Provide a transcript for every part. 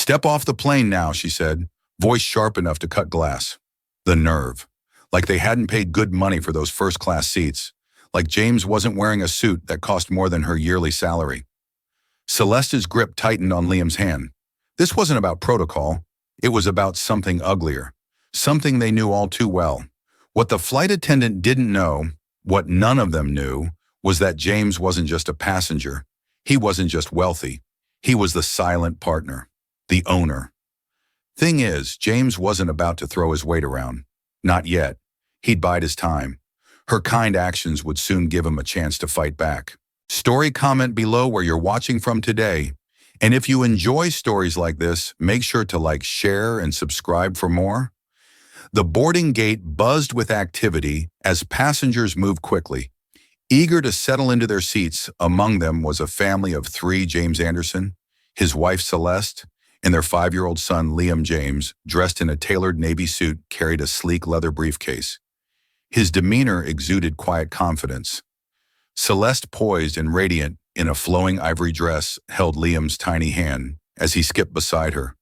"Step off the plane now," she said, voice sharp enough to cut glass. The nerve. Like they hadn't paid good money for those first-class seats. Like James wasn't wearing a suit that cost more than her yearly salary. Celeste's grip tightened on Liam's hand. This wasn't about protocol. It was about something uglier. Something they knew all too well. What the flight attendant didn't know, what none of them knew, was that James wasn't just a passenger. He wasn't just wealthy. He was the silent partner. The owner. Thing is, James wasn't about to throw his weight around. Not yet. He'd bide his time. Her kind actions would soon give him a chance to fight back. Story comment below where you're watching from today. And if you enjoy stories like this, make sure to like, share, and subscribe for more. The boarding gate buzzed with activity as passengers moved quickly. Eager to settle into their seats, among them was a family of 3: James Anderson, his wife Celeste, and their 5-year-old son Liam James, dressed in a tailored navy suit, carried a sleek leather briefcase. His demeanor exuded quiet confidence. Celeste, poised and radiant in a flowing ivory dress, held Liam's tiny hand as he skipped beside her.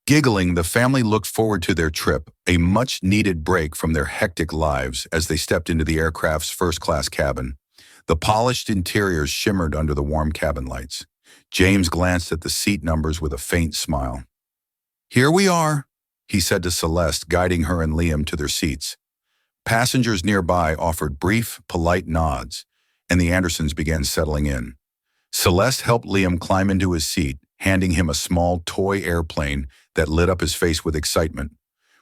Giggling, the family looked forward to their trip, a much-needed break from their hectic lives as they stepped into the aircraft's first-class cabin. The polished interiors shimmered under the warm cabin lights. James glanced at the seat numbers with a faint smile. "Here we are," he said to Celeste, guiding her and Liam to their seats. Passengers nearby offered brief, polite nods, and the Andersons began settling in. Celeste helped Liam climb into his seat, handing him a small toy airplane that lit up his face with excitement.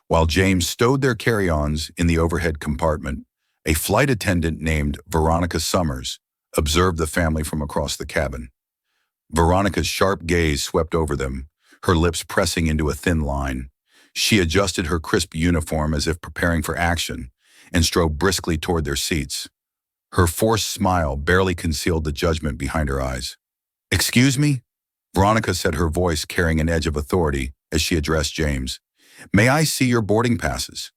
While James stowed their carry-ons in the overhead compartment, a flight attendant named Veronica Summers observed the family from across the cabin. Veronica's sharp gaze swept over them, her lips pressing into a thin line. She adjusted her crisp uniform as if preparing for action and strode briskly toward their seats. Her forced smile barely concealed the judgment behind her eyes. "Excuse me?" Veronica said, her voice carrying an edge of authority as she addressed James. "May I see your boarding passes?"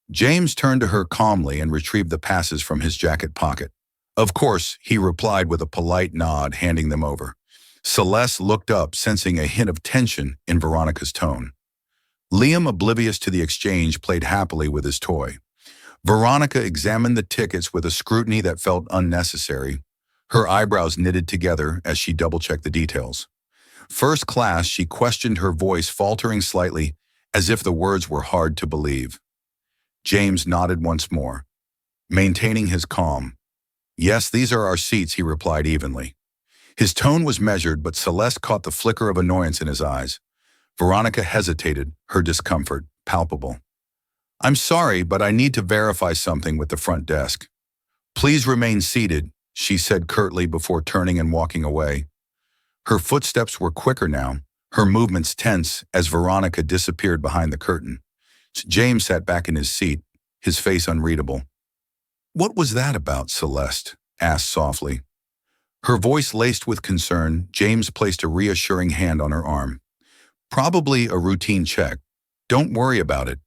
James turned to her calmly and retrieved the passes from his jacket pocket. "Of course," he replied with a polite nod, handing them over. Celeste looked up, sensing a hint of tension in Veronica's tone. Liam, oblivious to the exchange, played happily with his toy. Veronica examined the tickets with a scrutiny that felt unnecessary. Her eyebrows knitted together as she double-checked the details. First class, she questioned, her voice faltering slightly, as if the words were hard to believe. James nodded once more, maintaining his calm. "Yes, these are our seats," he replied evenly. His tone was measured, but Celeste caught the flicker of annoyance in his eyes. Veronica hesitated, her discomfort palpable. "I'm sorry, but I need to verify something with the front desk." "Please remain seated," she said curtly before turning and walking away. Her footsteps were quicker now, her movements tense as Veronica disappeared behind the curtain. James sat back in his seat, his face unreadable. "What was that about?" Celeste asked softly. Her voice laced with concern, James placed a reassuring hand on her arm. "Probably a routine check. Don't worry about it,"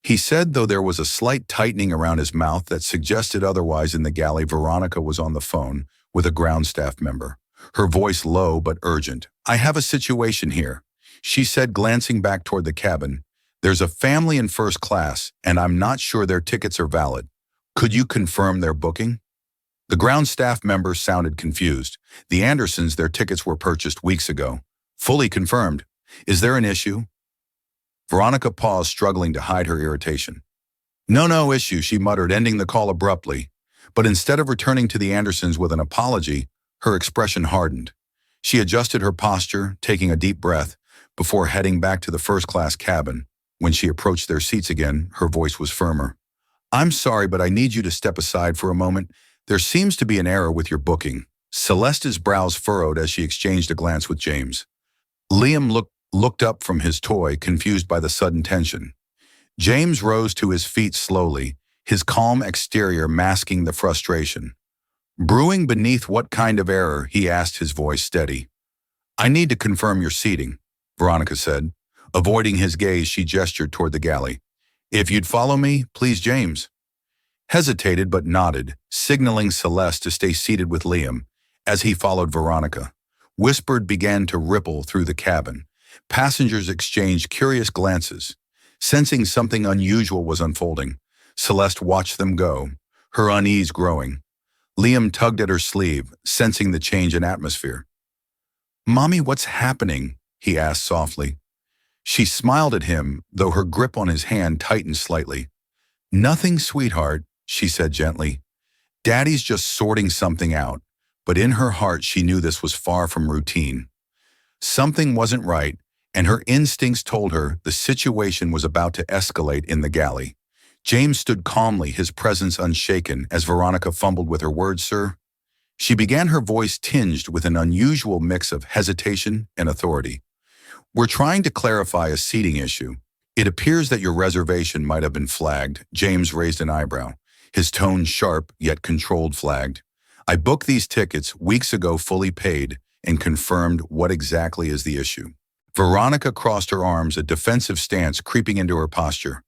he said, though there was a slight tightening around his mouth that suggested otherwise. In the galley, Veronica was on the phone with a ground staff member, her voice low but urgent. "I have a situation here," she said, glancing back toward the cabin. "There's a family in first class, and I'm not sure their tickets are valid. Could you confirm their booking?" The ground staff member sounded confused. "The Andersons, their tickets were purchased weeks ago. Fully confirmed. Is there an issue?" Veronica paused, struggling to hide her irritation. No issue," she muttered, ending the call abruptly. But instead of returning to the Andersons with an apology, her expression hardened. She adjusted her posture, taking a deep breath, before heading back to the first-class cabin. When she approached their seats again, her voice was firmer. "I'm sorry, but I need you to step aside for a moment. There seems to be an error with your booking." Celeste's brows furrowed as she exchanged a glance with James. Liam looked up from his toy, confused by the sudden tension. James rose to his feet slowly, his calm exterior masking the frustration. "Brewing beneath what kind of error?" he asked, his voice steady. "I need to confirm your seating," Veronica said. Avoiding his gaze, she gestured toward the galley. "If you'd follow me, please, James." Hesitated but nodded, signaling Celeste to stay seated with Liam as he followed Veronica. Whispered began to ripple through the cabin. Passengers exchanged curious glances. Sensing something unusual was unfolding, Celeste watched them go, her unease growing. Liam tugged at her sleeve, sensing the change in atmosphere. "Mommy, what's happening?" he asked softly. She smiled at him, though her grip on his hand tightened slightly. "Nothing, sweetheart," she said gently. "Daddy's just sorting something out," but in her heart she knew this was far from routine. Something wasn't right, and her instincts told her the situation was about to escalate in the galley. James stood calmly, his presence unshaken, as Veronica fumbled with her words. "Sir?" She began, her voice tinged with an unusual mix of hesitation and authority. "We're trying to clarify a seating issue. It appears that your reservation might have been flagged." James raised an eyebrow, his tone sharp yet controlled. "Flagged? I booked these tickets weeks ago, fully paid, and confirmed. What exactly is the issue?" Veronica crossed her arms, a defensive stance creeping into her posture.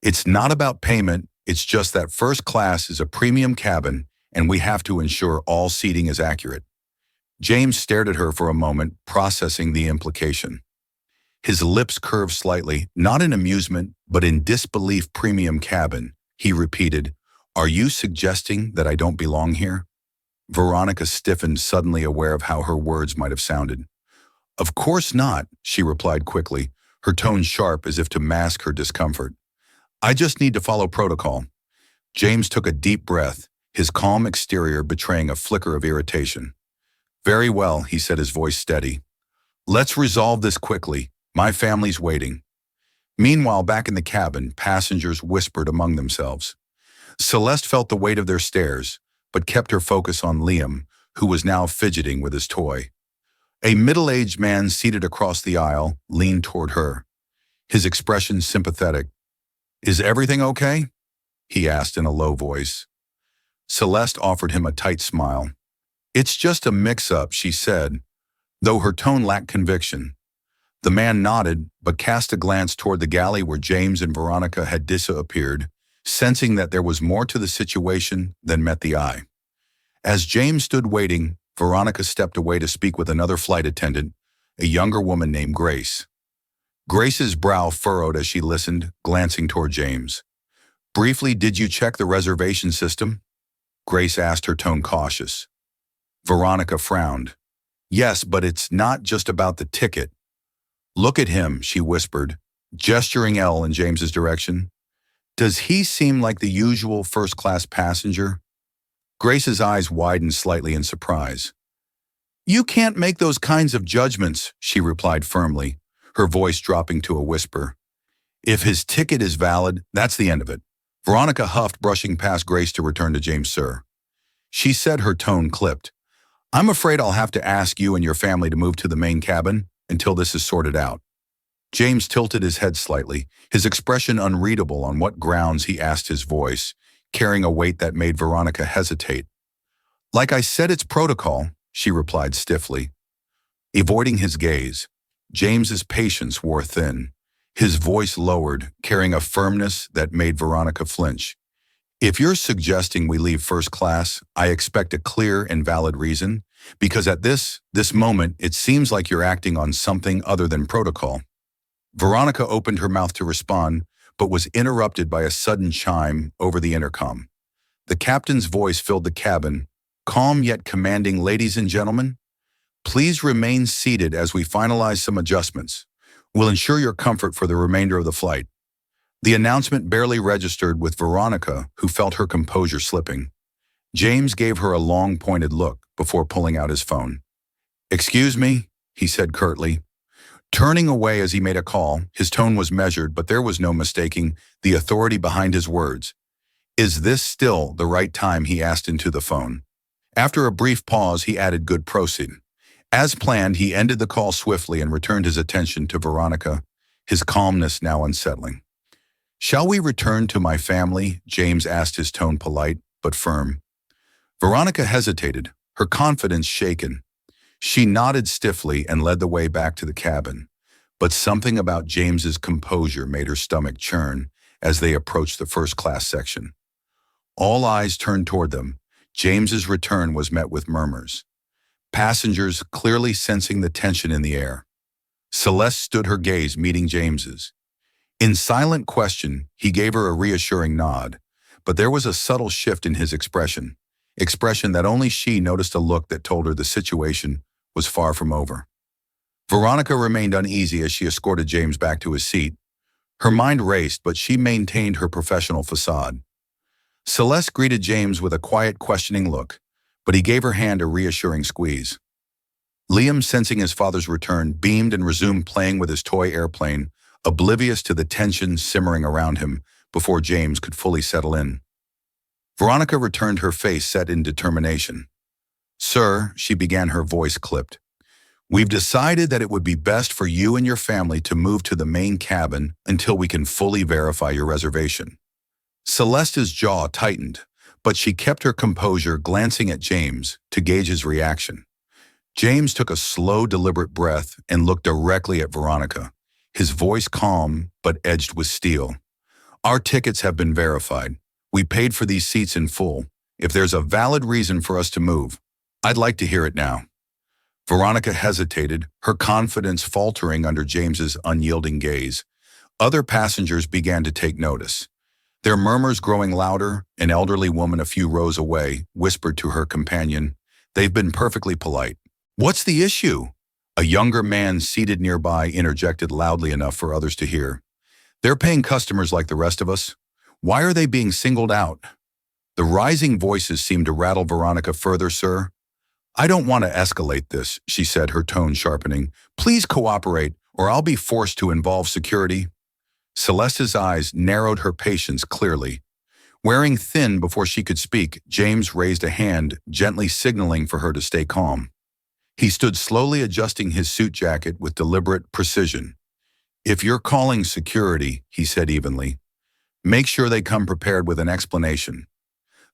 "It's not about payment, it's just that first class is a premium cabin, and we have to ensure all seating is accurate." James stared at her for a moment, processing the implication. His lips curved slightly, not in amusement, but in disbelief. "Premium cabin," he repeated. "Are you suggesting that I don't belong here?" Veronica stiffened, suddenly aware of how her words might have sounded. "Of course not," she replied quickly, her tone sharp as if to mask her discomfort. "I just need to follow protocol." James took a deep breath, his calm exterior betraying a flicker of irritation. "Very well," he said, his voice steady. "Let's resolve this quickly. My family's waiting." Meanwhile, back in the cabin, passengers whispered among themselves. Celeste felt the weight of their stares, but kept her focus on Liam, who was now fidgeting with his toy. A middle-aged man seated across the aisle leaned toward her, his expression sympathetic. "Is everything okay?" he asked in a low voice. Celeste offered him a tight smile. "It's just a mix-up," she said, though her tone lacked conviction. The man nodded, but cast a glance toward the galley where James and Veronica had disappeared, sensing that there was more to the situation than met the eye. As James stood waiting, Veronica stepped away to speak with another flight attendant, a younger woman named Grace. Grace's brow furrowed as she listened, glancing toward James. "Briefly, did you check the reservation system?" Grace asked, her tone cautious. Veronica frowned. "Yes, but it's not just about the ticket." "Look at him," she whispered, gesturing in James's direction. "Does he seem like the usual first-class passenger?" Grace's eyes widened slightly in surprise. "You can't make those kinds of judgments," she replied firmly, her voice dropping to a whisper. "If his ticket is valid, that's the end of it." Veronica huffed, brushing past Grace to return to James. "Sir," she said, her tone clipped. "I'm afraid I'll have to ask you and your family to move to the main cabin until this is sorted out." James tilted his head slightly, his expression unreadable. On what grounds, he asked, his voice carrying a weight that made Veronica hesitate. "Like I said, it's protocol," she replied stiffly. Avoiding his gaze, James's patience wore thin. His voice lowered, carrying a firmness that made Veronica flinch. "If you're suggesting we leave first class, I expect a clear and valid reason, because at this moment, it seems like you're acting on something other than protocol." Veronica opened her mouth to respond, but was interrupted by a sudden chime over the intercom. The captain's voice filled the cabin, calm yet commanding. "Ladies and gentlemen, please remain seated as we finalize some adjustments. We'll ensure your comfort for the remainder of the flight." The announcement barely registered with Veronica, who felt her composure slipping. James gave her a long, pointed look before pulling out his phone. "Excuse me," he said curtly. Turning away as he made a call, his tone was measured, but there was no mistaking the authority behind his words. "Is this still the right time?" he asked into the phone. After a brief pause, he added, "Good, proceed." As planned, he ended the call swiftly and returned his attention to Veronica, his calmness now unsettling. "Shall we return to my family?" James asked, his tone polite but firm. Veronica hesitated, her confidence shaken. She nodded stiffly and led the way back to the cabin, but something about James's composure made her stomach churn as they approached the first-class section. All eyes turned toward them. James's return was met with murmurs, passengers clearly sensing the tension in the air. Celeste stood her gaze meeting James's. In silent question, he gave her a reassuring nod, but there was a subtle shift in his expression that only she noticed, a look that told her the situation was far from over. Veronica remained uneasy as she escorted James back to his seat. Her mind raced, but she maintained her professional facade. Celeste greeted James with a quiet, questioning look, but he gave her hand a reassuring squeeze. Liam, sensing his father's return, beamed and resumed playing with his toy airplane, oblivious to the tension simmering around him before James could fully settle in. Veronica returned, her face set in determination. "Sir," she began, her voice clipped, "we've decided that it would be best for you and your family to move to the main cabin until we can fully verify your reservation." Celeste's jaw tightened, but she kept her composure, glancing at James to gauge his reaction. James took a slow, deliberate breath and looked directly at Veronica, his voice calm but edged with steel. "Our tickets have been verified. We paid for these seats in full. If there's a valid reason for us to move, I'd like to hear it now." Veronica hesitated, her confidence faltering under James's unyielding gaze. Other passengers began to take notice. Their murmurs growing louder, an elderly woman a few rows away whispered to her companion, "They've been perfectly polite." "What's the issue?" A younger man seated nearby interjected loudly enough for others to hear. "They're paying customers like the rest of us. Why are they being singled out?" The rising voices seemed to rattle Veronica further. "Sir, I don't want to escalate this," she said, her tone sharpening. "Please cooperate, or I'll be forced to involve security." Celeste's eyes narrowed, her patience clearly. Wearing thin before she could speak, James raised a hand, gently signaling for her to stay calm. He stood slowly, adjusting his suit jacket with deliberate precision. "If you're calling security," he said evenly, "make sure they come prepared with an explanation."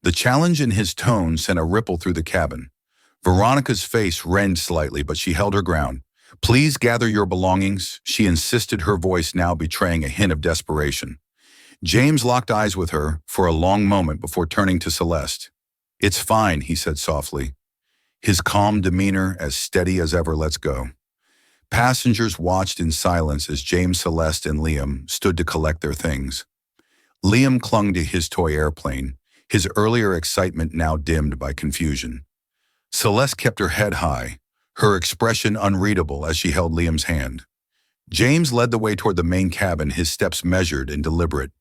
The challenge in his tone sent a ripple through the cabin. Veronica's face wrenched slightly, but she held her ground. "Please gather your belongings," she insisted, her voice now betraying a hint of desperation. James locked eyes with her for a long moment before turning to Celeste. "It's fine," he said softly, his calm demeanor as steady as ever. "Let's go." Passengers watched in silence as James, Celeste, and Liam stood to collect their things. Liam clung to his toy airplane, his earlier excitement now dimmed by confusion. Celeste kept her head high, her expression unreadable as she held Liam's hand. James led the way toward the main cabin, his steps measured and deliberate.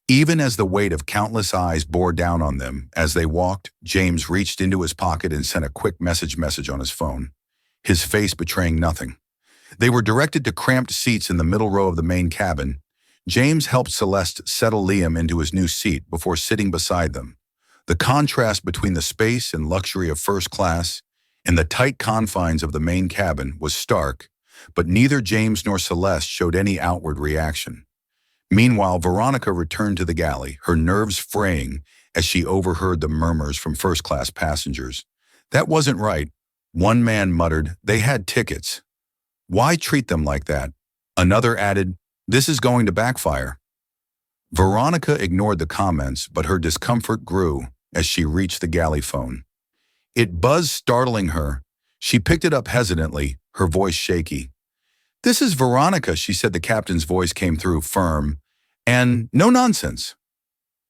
Even as the weight of countless eyes bore down on them as they walked, James reached into his pocket and sent a quick message on his phone, his face betraying nothing. They were directed to cramped seats in the middle row of the main cabin. James helped Celeste settle Liam into his new seat before sitting beside them. The contrast between the space and luxury of first class and the tight confines of the main cabin was stark, but neither James nor Celeste showed any outward reaction. Meanwhile, Veronica returned to the galley, her nerves fraying as she overheard the murmurs from first-class passengers. "That wasn't right," one man muttered. "They had tickets. Why treat them like that?" Another added, "This is going to backfire." Veronica ignored the comments, but her discomfort grew as she reached the galley phone. It buzzed, startling her. She picked it up hesitantly, her voice shaky. "This is Veronica," she said. The captain's voice came through, firm and no nonsense.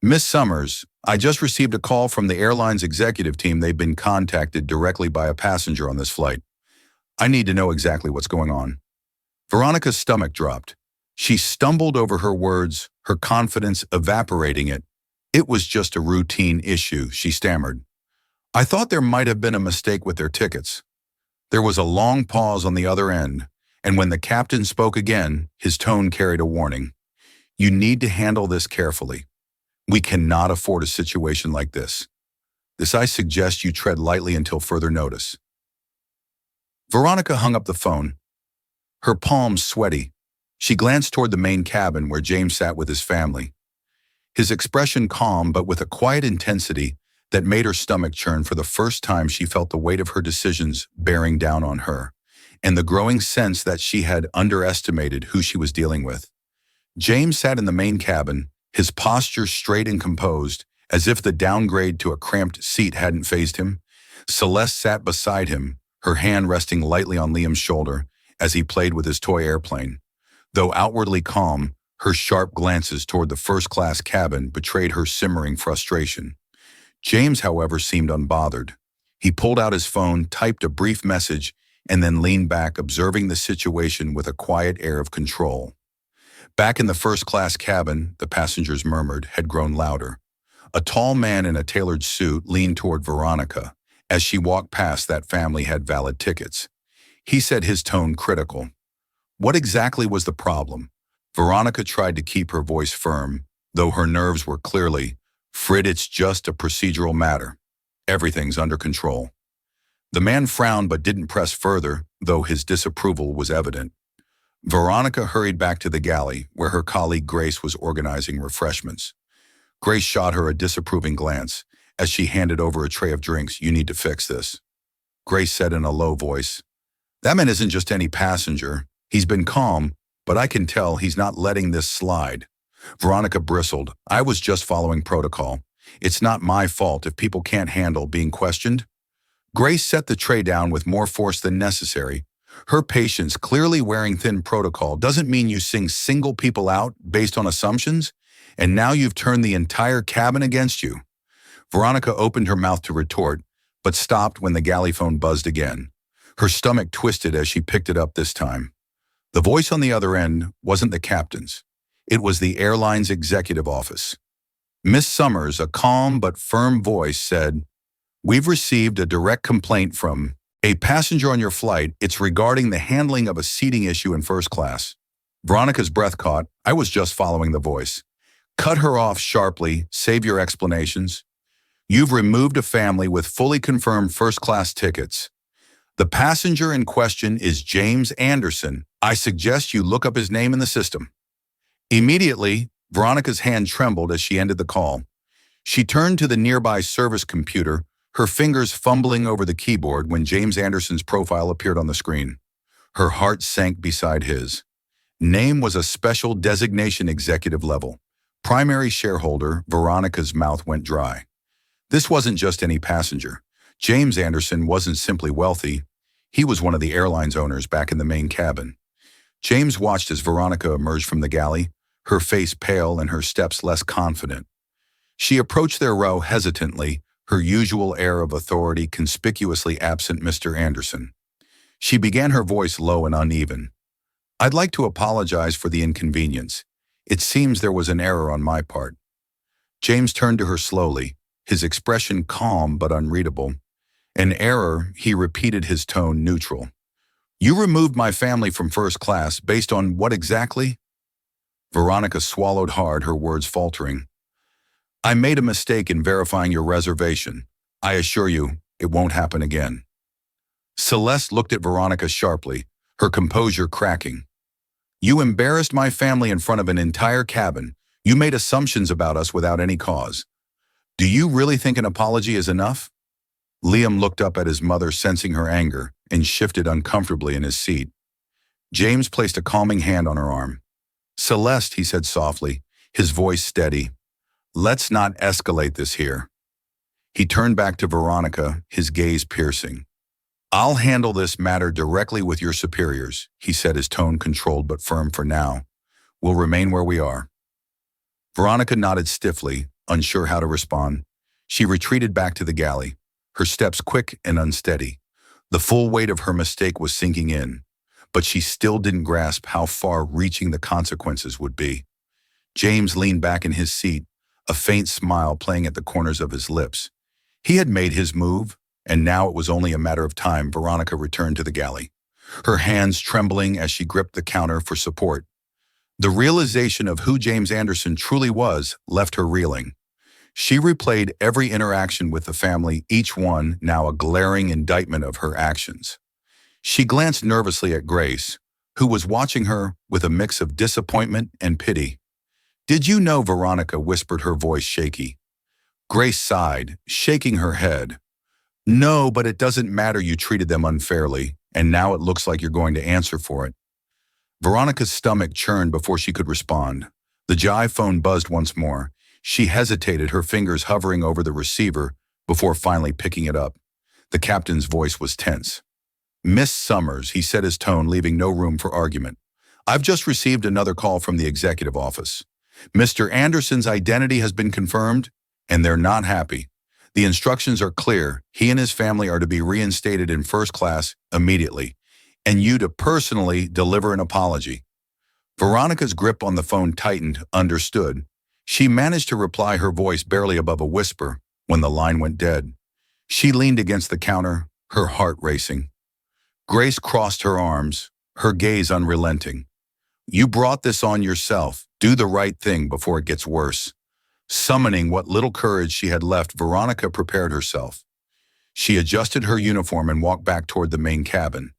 "Miss Summers, I just received a call from the airline's executive team. They've been contacted directly by a passenger on this flight. I need to know exactly what's going on." Veronica's stomach dropped. She stumbled over her words, her confidence evaporating. It was just a routine issue," she stammered. "I thought there might have been a mistake with their tickets." There was a long pause on the other end, and when the captain spoke again, his tone carried a warning. "You need to handle this carefully. We cannot afford a situation like this. I suggest you tread lightly until further notice." Veronica hung up the phone, her palms sweaty. She glanced toward the main cabin where James sat with his family, his expression calm but with a quiet intensity that made her stomach churn. For the first time, she felt the weight of her decisions bearing down on her, and the growing sense that she had underestimated who she was dealing with. James sat in the main cabin, his posture straight and composed, as if the downgrade to a cramped seat hadn't fazed him. Celeste sat beside him, her hand resting lightly on Liam's shoulder, as he played with his toy airplane. Though outwardly calm, her sharp glances toward the first-class cabin betrayed her simmering frustration. James, however, seemed unbothered. He pulled out his phone, typed a brief message, and then leaned back, observing the situation with a quiet air of control. Back in the first-class cabin, the passengers murmured had grown louder. A tall man in a tailored suit leaned toward Veronica. As she walked past, that family had valid tickets. He said, his tone critical. What exactly was the problem? Veronica tried to keep her voice firm, though her nerves were clearly, "Frid, it's just a procedural matter. Everything's under control." The man frowned but didn't press further, though his disapproval was evident. Veronica hurried back to the galley, where her colleague Grace was organizing refreshments. Grace shot her a disapproving glance. As she handed over a tray of drinks, "You need to fix this." Grace said in a low voice, "That man isn't just any passenger. He's been calm, but I can tell he's not letting this slide." Veronica bristled. "I was just following protocol. It's not my fault if people can't handle being questioned." Grace set the tray down with more force than necessary. Her patience, clearly wearing thin protocol, doesn't mean you single people out based on assumptions, and now you've turned the entire cabin against you. Veronica opened her mouth to retort, but stopped when the galley phone buzzed again. Her stomach twisted as she picked it up this time. The voice on the other end wasn't the captain's. It was the airline's executive office. Miss Summers, a calm but firm voice, said, "We've received a direct complaint from a passenger on your flight. It's regarding the handling of a seating issue in first class." Veronica's breath caught. "I was just following the voice." Cut her off sharply. "Save your explanations. You've removed a family with fully confirmed first-class tickets. The passenger in question is James Anderson. I suggest you look up his name in the system." Immediately, Veronica's hand trembled as she ended the call. She turned to the nearby service computer, her fingers fumbling over the keyboard when James Anderson's profile appeared on the screen. Her heart sank beside his. Name was a special designation executive level. Primary shareholder. Veronica's mouth went dry. This wasn't just any passenger. James Anderson wasn't simply wealthy. He was one of the airline's owners back in the main cabin. James watched as Veronica emerged from the galley, her face pale and her steps less confident. She approached their row hesitantly, her usual air of authority conspicuously absent. "Mr. Anderson." She began, her voice low and uneven. "I'd like to apologize for the inconvenience. It seems there was an error on my part." James turned to her slowly, his expression calm but unreadable. "An error," he repeated, his tone neutral. "You removed my family from first class based on what exactly?" Veronica swallowed hard, her words faltering. "I made a mistake in verifying your reservation. I assure you, it won't happen again." Celeste looked at Veronica sharply, her composure cracking. "You embarrassed my family in front of an entire cabin. You made assumptions about us without any cause. Do you really think an apology is enough?" Liam looked up at his mother, sensing her anger, and shifted uncomfortably in his seat. James placed a calming hand on her arm. "Celeste," he said softly, his voice steady, "let's not escalate this here." He turned back to Veronica, his gaze piercing. "I'll handle this matter directly with your superiors," he said, his tone controlled but firm. "For now, we'll remain where we are." Veronica nodded stiffly, unsure how to respond. She retreated back to the galley, her steps quick and unsteady. The full weight of her mistake was sinking in, but she still didn't grasp how far-reaching the consequences would be. James leaned back in his seat, a faint smile playing at the corners of his lips. He had made his move, and now it was only a matter of time. Veronica returned to the galley, her hands trembling as she gripped the counter for support. The realization of who James Anderson truly was left her reeling. She replayed every interaction with the family, each one now a glaring indictment of her actions. She glanced nervously at Grace, who was watching her with a mix of disappointment and pity. "Did you know?" Veronica whispered, her voice shaky. Grace sighed, shaking her head. "No, but it doesn't matter. You treated them unfairly, and now it looks like you're going to answer for it." Veronica's stomach churned before she could respond. The jive phone buzzed once more. She hesitated, her fingers hovering over the receiver before finally picking it up. The captain's voice was tense. Miss Summers, he set his tone, leaving no room for argument. I've just received another call from the executive office. Mr. Anderson's identity has been confirmed, and they're not happy. The instructions are clear. He and his family are to be reinstated in first class immediately, and you to personally deliver an apology. Veronica's grip on the phone tightened. Understood. She managed to reply, her voice barely above a whisper, when the line went dead. She leaned against the counter, her heart racing. Grace crossed her arms, her gaze unrelenting. You brought this on yourself. Do the right thing before it gets worse. Summoning what little courage she had left, Veronica prepared herself. She adjusted her uniform and walked back toward the main cabin.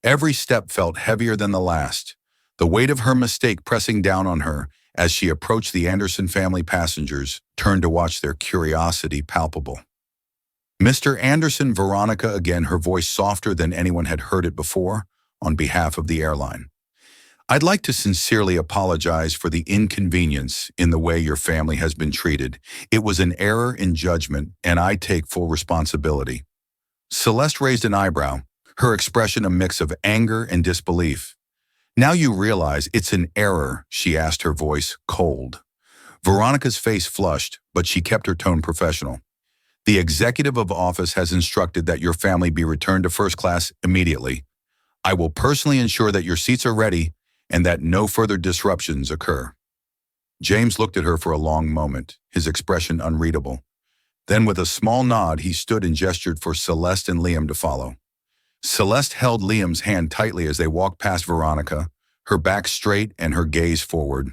Every step felt heavier than the last, the weight of her mistake pressing down on her. As she approached the Anderson family, passengers turned to watch, their curiosity palpable. Mr. Anderson, Veronica again, her voice softer than anyone had heard it before, on behalf of the airline. I'd like to sincerely apologize for the inconvenience in the way your family has been treated. It was an error in judgment, and I take full responsibility. Celeste raised an eyebrow, her expression a mix of anger and disbelief. Now you realize it's an error, she asked, her voice cold. Veronica's face flushed, but she kept her tone professional. The executive of office has instructed that your family be returned to first class immediately. I will personally ensure that your seats are ready and that no further disruptions occur. James looked at her for a long moment, his expression unreadable. Then with a small nod, he stood and gestured for Celeste and Liam to follow. Celeste held Liam's hand tightly as they walked past Veronica, her back straight and her gaze forward.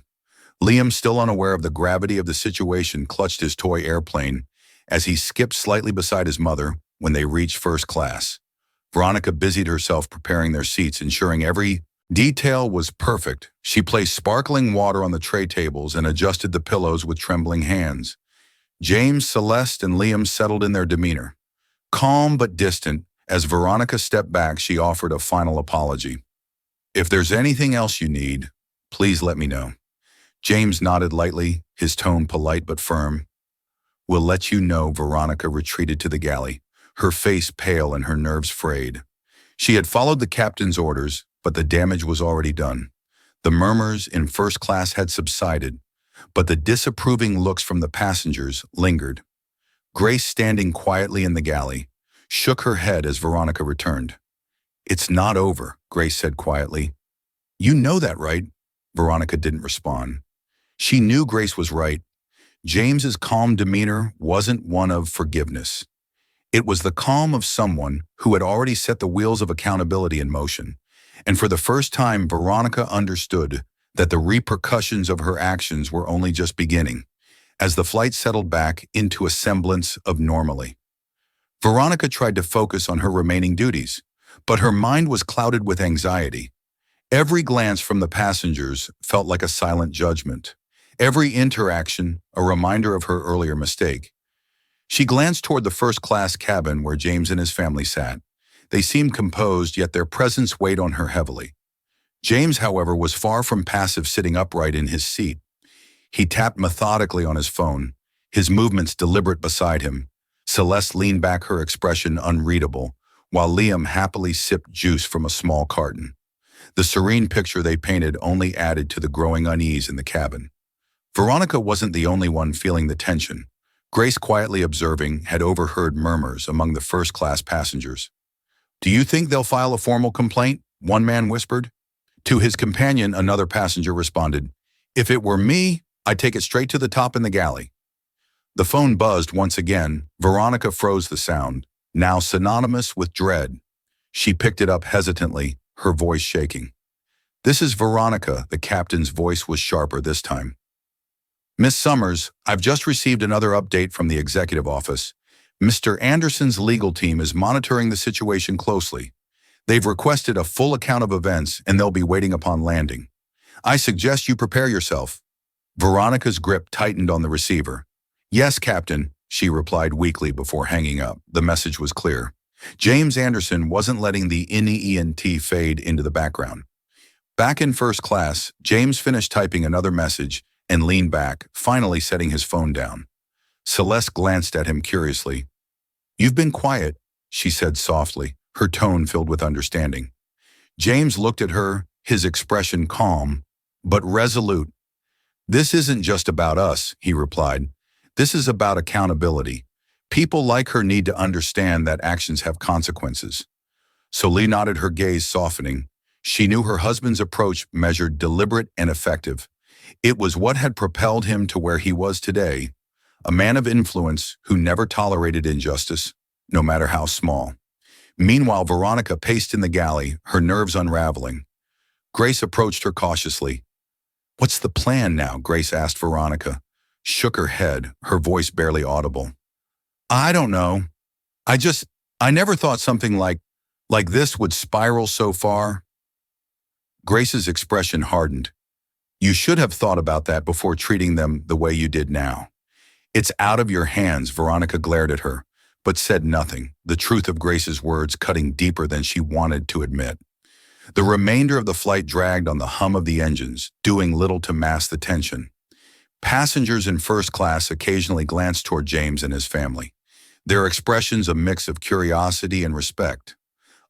Liam, still unaware of the gravity of the situation, clutched his toy airplane as he skipped slightly beside his mother when they reached first class. Veronica busied herself preparing their seats, ensuring every detail was perfect. She placed sparkling water on the tray tables and adjusted the pillows with trembling hands. James, Celeste, and Liam settled in, their demeanor calm but distant. As Veronica stepped back, she offered a final apology. If there's anything else you need, please let me know. James nodded lightly, his tone polite but firm. We'll let you know. Veronica retreated to the galley, her face pale and her nerves frayed. She had followed the captain's orders, but the damage was already done. The murmurs in first class had subsided, but the disapproving looks from the passengers lingered. Grace, standing quietly in the galley, shook her head as Veronica returned. It's not over, Grace said quietly. You know that, right? Veronica didn't respond. She knew Grace was right. James's calm demeanor wasn't one of forgiveness. It was the calm of someone who had already set the wheels of accountability in motion. And for the first time, Veronica understood that the repercussions of her actions were only just beginning, as the flight settled back into a semblance of normalcy. Veronica tried to focus on her remaining duties, but her mind was clouded with anxiety. Every glance from the passengers felt like a silent judgment. Every interaction, a reminder of her earlier mistake. She glanced toward the first-class cabin where James and his family sat. They seemed composed, yet their presence weighed on her heavily. James, however, was far from passive, sitting upright in his seat. He tapped methodically on his phone, his movements deliberate beside him. Celeste leaned back, her expression unreadable, while Liam happily sipped juice from a small carton. The serene picture they painted only added to the growing unease in the cabin. Veronica wasn't the only one feeling the tension. Grace, quietly observing, had overheard murmurs among the first-class passengers. Do you think they'll file a formal complaint? One man whispered. To his companion, another passenger responded, If it were me, I'd take it straight to the top in the galley. The phone buzzed once again. Veronica froze the sound, now synonymous with dread. She picked it up hesitantly, her voice shaking. This is Veronica. The captain's voice was sharper this time. Miss Summers, I've just received another update from the executive office. Mr. Anderson's legal team is monitoring the situation closely. They've requested a full account of events, and they'll be waiting upon landing. I suggest you prepare yourself. Veronica's grip tightened on the receiver. Yes, Captain, she replied weakly before hanging up. The message was clear. James Anderson wasn't letting the NENT fade into the background. Back in first class, James finished typing another message and leaned back, finally setting his phone down. Celeste glanced at him curiously. You've been quiet, she said softly, her tone filled with understanding. James looked at her, his expression calm, but resolute. "This isn't just about us," he replied. "This is about accountability. People like her need to understand that actions have consequences." So Lee nodded, her gaze softening. She knew her husband's approach measured, deliberate, and effective. It was what had propelled him to where he was today, a man of influence who never tolerated injustice, no matter how small. Meanwhile, Veronica paced in the galley, her nerves unraveling. Grace approached her cautiously. "What's the plan now?" Grace asked. Veronica shook her head, her voice barely audible. "I don't know. I never thought something like this would spiral so far." Grace's expression hardened. "You should have thought about that before treating them the way you did now." "It's out of your hands," Veronica glared at her, but said nothing, the truth of Grace's words cutting deeper than she wanted to admit. The remainder of the flight dragged on the hum of the engines, doing little to mask the tension. Passengers in first class occasionally glanced toward James and his family, their expressions a mix of curiosity and respect.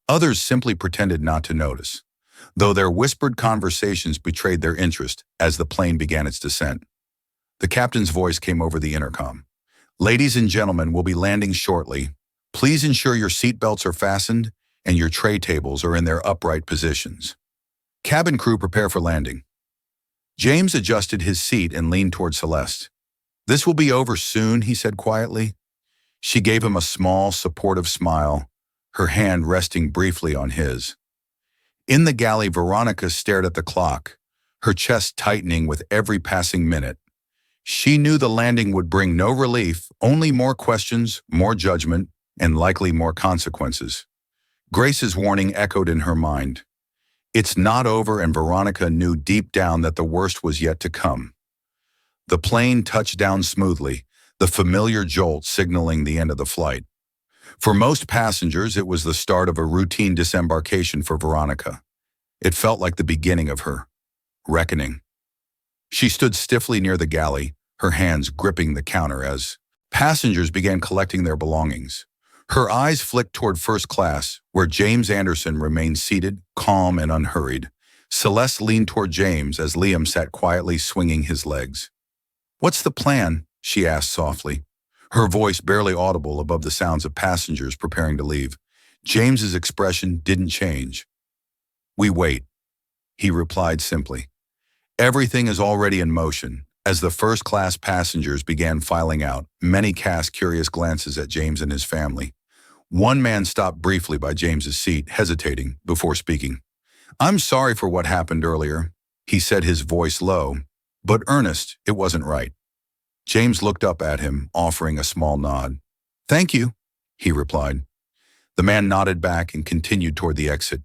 Others simply pretended not to notice, though their whispered conversations betrayed their interest as the plane began its descent. The captain's voice came over the intercom. "Ladies and gentlemen, we'll be landing shortly. Please ensure your seatbelts are fastened and your tray tables are in their upright positions. Cabin crew, prepare for landing." James adjusted his seat and leaned toward Celeste. "This will be over soon," he said quietly. She gave him a small, supportive smile, her hand resting briefly on his. In the galley, Veronica stared at the clock, her chest tightening with every passing minute. She knew the landing would bring no relief, only more questions, more judgment, and likely more consequences. Grace's warning echoed in her mind. It's not over, and Veronica knew deep down that the worst was yet to come. The plane touched down smoothly, the familiar jolt signaling the end of the flight. For most passengers, it was the start of a routine disembarkation. For Veronica, it felt like the beginning of her reckoning. She stood stiffly near the galley, her hands gripping the counter as passengers began collecting their belongings. Her eyes flicked toward first class, where James Anderson remained seated, calm and unhurried. Celeste leaned toward James as Liam sat quietly swinging his legs. "What's the plan?" she asked softly, her voice barely audible above the sounds of passengers preparing to leave. James's expression didn't change. "We wait," he replied simply. Everything is already in motion. As the first-class passengers began filing out, many cast curious glances at James and his family. One man stopped briefly by James's seat, hesitating before speaking. "I'm sorry for what happened earlier," he said, his voice low, but earnest. It wasn't right. James looked up at him, offering a small nod. "Thank you," he replied. The man nodded back and continued toward the exit,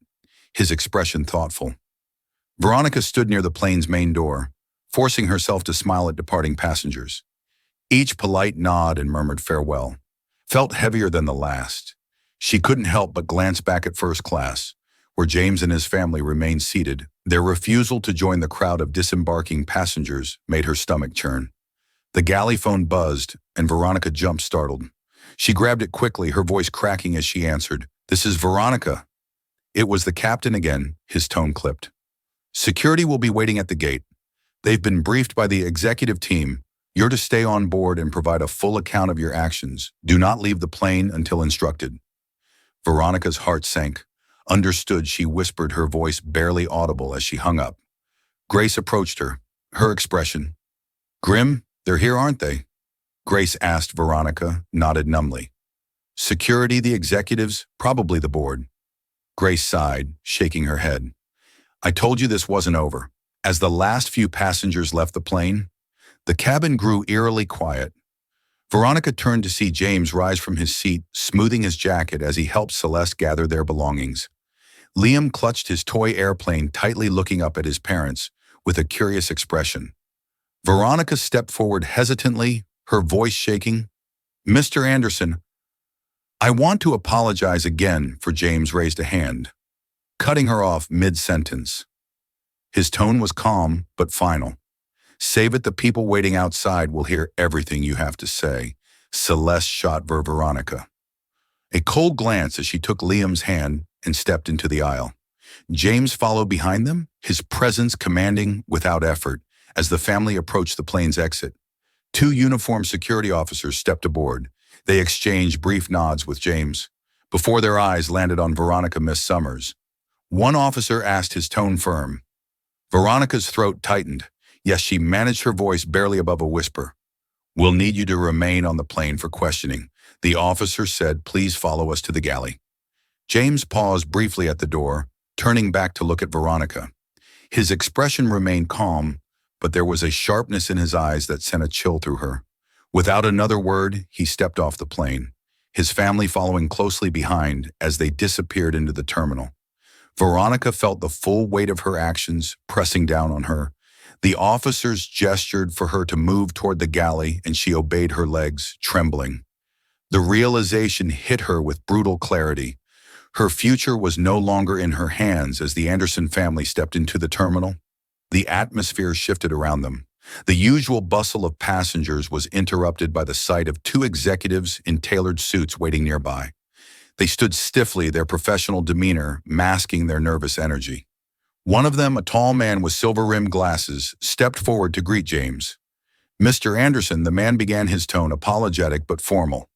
his expression thoughtful. Veronica stood near the plane's main door, forcing herself to smile at departing passengers. Each polite nod and murmured farewell felt heavier than the last. She couldn't help but glance back at first class, where James and his family remained seated. Their refusal to join the crowd of disembarking passengers made her stomach churn. The galley phone buzzed, and Veronica jumped, startled. She grabbed it quickly, her voice cracking as she answered. "This is Veronica." It was the captain again, his tone clipped. "Security will be waiting at the gate. They've been briefed by the executive team. You're to stay on board and provide a full account of your actions. Do not leave the plane until instructed." Veronica's heart sank. "Understood," she whispered, her voice barely audible as she hung up. Grace approached her, her expression grim. "They're here, aren't they?" Grace asked. Veronica nodded numbly. "Security, the executives, probably the board." Grace sighed, shaking her head. "I told you this wasn't over." As the last few passengers left the plane, the cabin grew eerily quiet. Veronica turned to see James rise from his seat, smoothing his jacket as he helped Celeste gather their belongings. Liam clutched his toy airplane tightly, looking up at his parents with a curious expression. Veronica stepped forward hesitantly, her voice shaking. "Mr. Anderson, I want to apologize again for..." James raised a hand, cutting her off mid-sentence. His tone was calm but final. "Save it, the people waiting outside will hear everything you have to say." Celeste shot Veronica. A cold glance as she took Liam's hand and stepped into the aisle. James followed behind them, his presence commanding without effort as the family approached the plane's exit. Two uniformed security officers stepped aboard. They exchanged brief nods with James before their eyes landed on Veronica Miss Summers. One officer asked, his tone firm. Veronica's throat tightened. Yes, she managed her voice barely above a whisper. We'll need you to remain on the plane for questioning. The officer said, please follow us to the galley. James paused briefly at the door, turning back to look at Veronica. His expression remained calm, but there was a sharpness in his eyes that sent a chill through her. Without another word, he stepped off the plane, his family following closely behind as they disappeared into the terminal. Veronica felt the full weight of her actions pressing down on her. The officers gestured for her to move toward the galley, and she obeyed, her legs trembling. The realization hit her with brutal clarity. Her future was no longer in her hands as the Anderson family stepped into the terminal. The atmosphere shifted around them. The usual bustle of passengers was interrupted by the sight of two executives in tailored suits waiting nearby. They stood stiffly, their professional demeanor masking their nervous energy. One of them, a tall man with silver-rimmed glasses, stepped forward to greet James. Mr. Anderson, the man began, his tone apologetic but formal.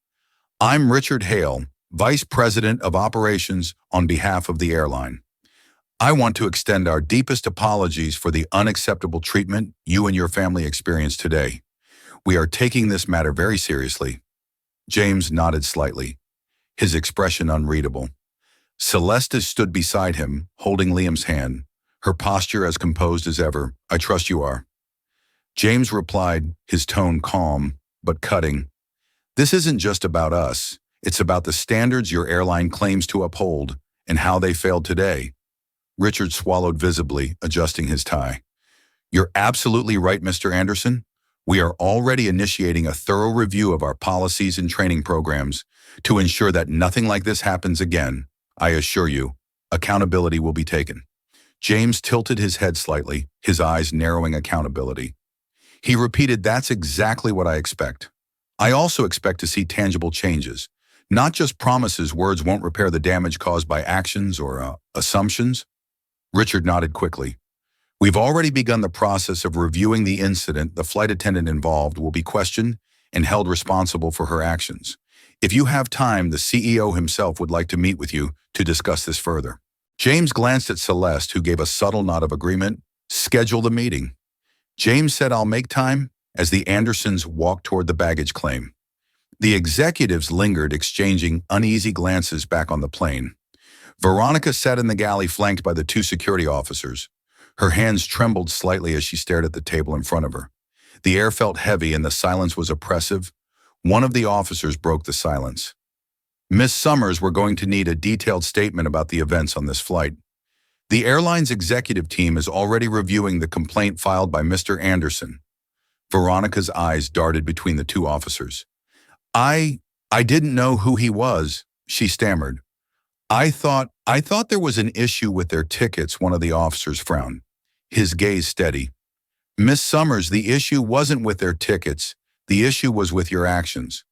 I'm Richard Hale, Vice President of Operations on behalf of the airline. I want to extend our deepest apologies for the unacceptable treatment you and your family experienced today. We are taking this matter very seriously. James nodded slightly, his expression unreadable. Celeste stood beside him, holding Liam's hand, her posture as composed as ever. I trust you are. James replied, his tone calm but cutting. This isn't just about us. It's about the standards your airline claims to uphold and how they failed today. Richard swallowed visibly, adjusting his tie. You're absolutely right, Mr. Anderson. We are already initiating a thorough review of our policies and training programs to ensure that nothing like this happens again. I assure you, accountability will be taken. James tilted his head slightly, his eyes narrowing. Accountability. He repeated, that's exactly what I expect. I also expect to see tangible changes, not just promises. Words won't repair the damage caused by actions or assumptions. Richard nodded quickly. We've already begun the process of reviewing the incident. The flight attendant involved will be questioned and held responsible for her actions. If you have time, the CEO himself would like to meet with you to discuss this further. James glanced at Celeste, who gave a subtle nod of agreement. Schedule the meeting. James said, I'll make time, as the Andersons walked toward the baggage claim. The executives lingered, exchanging uneasy glances back on the plane. Veronica sat in the galley, flanked by the two security officers. Her hands trembled slightly as she stared at the table in front of her. The air felt heavy and the silence was oppressive. One of the officers broke the silence. Miss Summers, we're going to need a detailed statement about the events on this flight. The airline's executive team is already reviewing the complaint filed by Mr. Anderson. Veronica's eyes darted between the two officers. I didn't know who he was, she stammered. I thought there was an issue with their tickets, one of the officers frowned, his gaze steady. Miss Summers, the issue wasn't with their tickets. The issue was with your actions.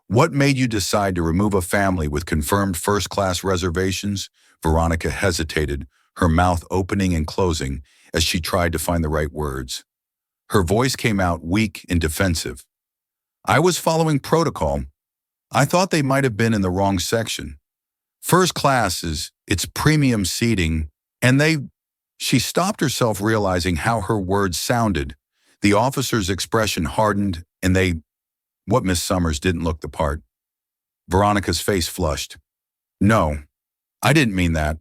What made you decide to remove a family with confirmed first-class reservations? Veronica hesitated, her mouth opening and closing as she tried to find the right words. Her voice came out weak and defensive. I was following protocol. I thought they might have been in the wrong section. First class it's premium seating, and She stopped herself, realizing how her words sounded. The officer's expression hardened, and what Miss Summers didn't look the part. Veronica's face flushed. No, I didn't mean that.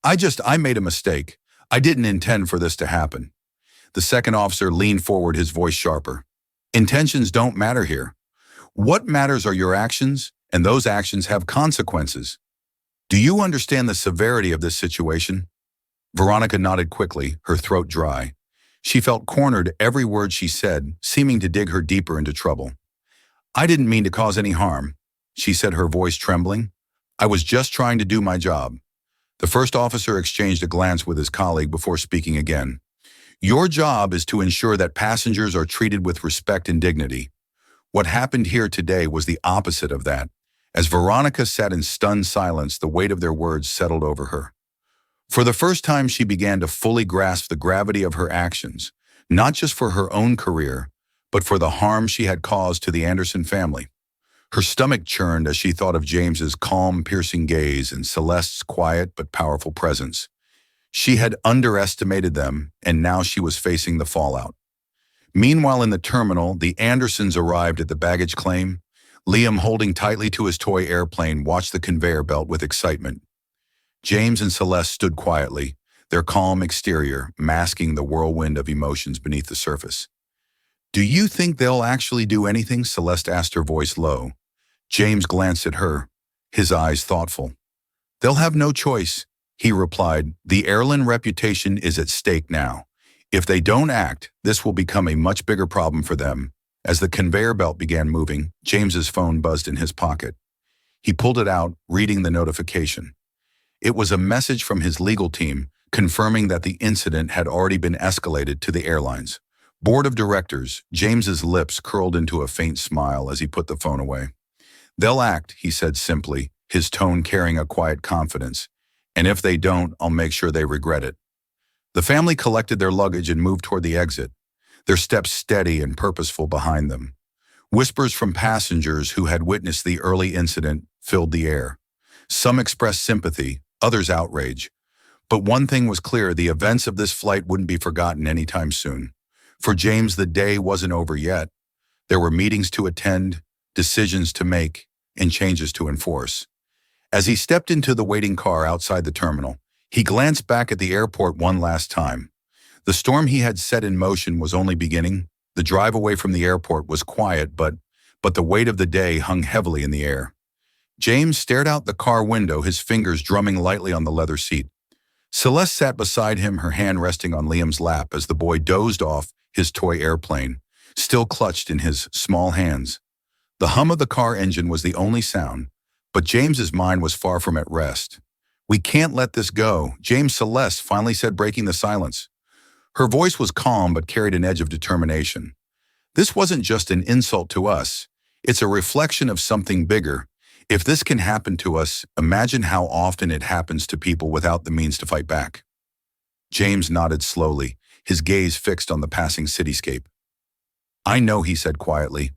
I made a mistake. I didn't intend for this to happen. The second officer leaned forward, his voice sharper. Intentions don't matter here. What matters are your actions, and those actions have consequences. Do you understand the severity of this situation? Veronica nodded quickly, her throat dry. She felt cornered, every word she said seeming to dig her deeper into trouble. I didn't mean to cause any harm, she said, her voice trembling. I was just trying to do my job. The first officer exchanged a glance with his colleague before speaking again. Your job is to ensure that passengers are treated with respect and dignity. What happened here today was the opposite of that, As Veronica sat in stunned silence, the weight of their words settled over her. For the first time, she began to fully grasp the gravity of her actions, not just for her own career, but for the harm she had caused to the Anderson family. Her stomach churned as she thought of James's calm, piercing gaze and Celeste's quiet but powerful presence. She had underestimated them, and now she was facing the fallout. Meanwhile, in the terminal, the Andersons arrived at the baggage claim. Liam, holding tightly to his toy airplane, watched the conveyor belt with excitement. James and Celeste stood quietly, their calm exterior masking the whirlwind of emotions beneath the surface. "Do you think they'll actually do anything?" Celeste asked, her voice low. James glanced at her, his eyes thoughtful. "They'll have no choice," he replied. "The airline reputation is at stake now. If they don't act, this will become a much bigger problem for them." As the conveyor belt began moving, James's phone buzzed in his pocket. He pulled it out, reading the notification. It was a message from his legal team confirming that the incident had already been escalated to the airline's board of directors. James's lips curled into a faint smile as he put the phone away. "They'll act," he said simply, his tone carrying a quiet confidence. "And if they don't, I'll make sure they regret it." The family collected their luggage and moved toward the exit, their steps steady and purposeful behind them. Whispers from passengers who had witnessed the early incident filled the air. Some expressed sympathy, others outrage. But one thing was clear: the events of this flight wouldn't be forgotten anytime soon. For James, the day wasn't over yet. There were meetings to attend, decisions to make, and changes to enforce. As he stepped into the waiting car outside the terminal, he glanced back at the airport one last time. The storm he had set in motion was only beginning. The drive away from the airport was quiet, but the weight of the day hung heavily in the air. James stared out the car window, his fingers drumming lightly on the leather seat. Celeste sat beside him, her hand resting on Liam's lap as the boy dozed off his toy airplane, still clutched in his small hands. The hum of the car engine was the only sound, but James's mind was far from at rest. "We can't let this go," James. Celeste finally said, breaking the silence. Her voice was calm but carried an edge of determination. "This wasn't just an insult to us. It's a reflection of something bigger. If this can happen to us, imagine how often it happens to people without the means to fight back." James nodded slowly, his gaze fixed on the passing cityscape. "I know," he said quietly.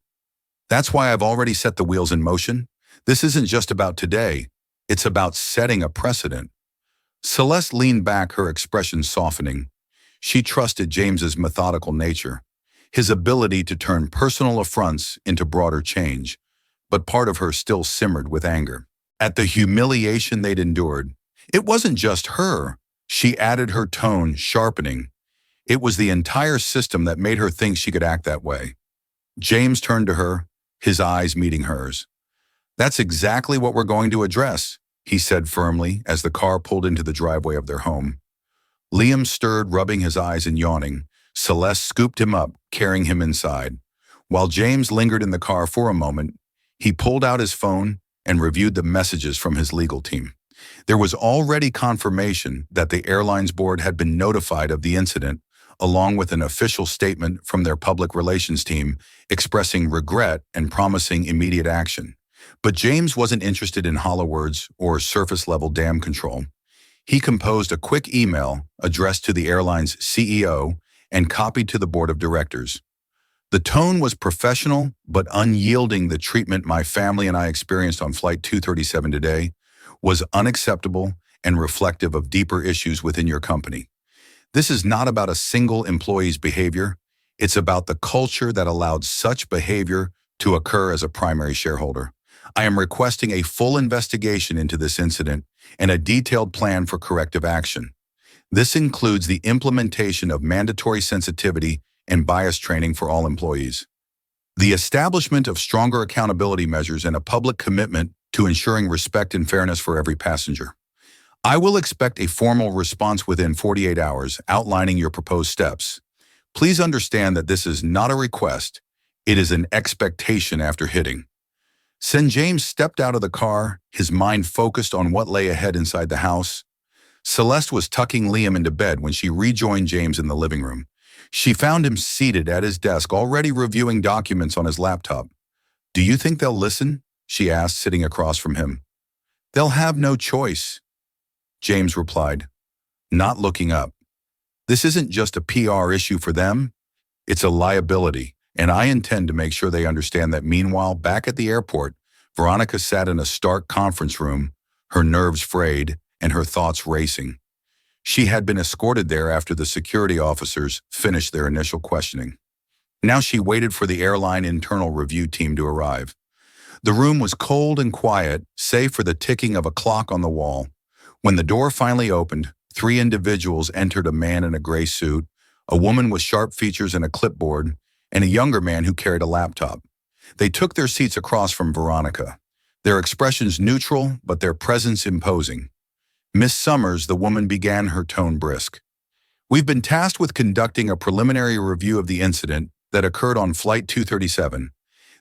"That's why I've already set the wheels in motion. This isn't just about today. It's about setting a precedent." Celeste leaned back, her expression softening. She trusted James's methodical nature, his ability to turn personal affronts into broader change, but part of her still simmered with anger at the humiliation they'd endured. It wasn't just her, she added, her tone sharpening. It was the entire system that made her think she could act that way. James turned to her, his eyes meeting hers. "That's exactly what we're going to address," he said firmly as the car pulled into the driveway of their home. Liam stirred, rubbing his eyes and yawning. Celeste scooped him up, carrying him inside. While James lingered in the car for a moment, he pulled out his phone and reviewed the messages from his legal team. There was already confirmation that the airline's board had been notified of the incident, along with an official statement from their public relations team expressing regret and promising immediate action. But James wasn't interested in hollow words or surface-level dam control. He composed a quick email addressed to the airline's CEO and copied to the board of directors. The tone was professional but unyielding. "The treatment my family and I experienced on Flight 237 today was unacceptable and reflective of deeper issues within your company. This is not about a single employee's behavior. It's about the culture that allowed such behavior to occur as a primary shareholder. I am requesting a full investigation into this incident and a detailed plan for corrective action. This includes the implementation of mandatory sensitivity and bias training for all employees, the establishment of stronger accountability measures, and a public commitment to ensuring respect and fairness for every passenger. I will expect a formal response within 48 hours outlining your proposed steps. Please understand that this is not a request, it is an expectation after hitting." James stepped out of the car, his mind focused on what lay ahead inside the house. Celeste was tucking Liam into bed when she rejoined James in the living room. She found him seated at his desk, already reviewing documents on his laptop. "Do you think they'll listen?" she asked, sitting across from him. They'll have no choice, James replied, not looking up. This isn't just a PR issue for them, it's a liability, and I intend to make sure they understand that. Meanwhile, back at the airport, Veronica sat in a stark conference room, her nerves frayed and her thoughts racing. She had been escorted there after the security officers finished their initial questioning. Now she waited for the airline internal review team to arrive. The room was cold and quiet, save for the ticking of a clock on the wall. When the door finally opened, 3 individuals entered: a man in a gray suit, a woman with sharp features and a clipboard, and a younger man who carried a laptop. They took their seats across from Veronica, their expressions neutral but their presence imposing. Miss Summers, the woman began, her tone brisk. We've been tasked with conducting a preliminary review of the incident that occurred on Flight 237.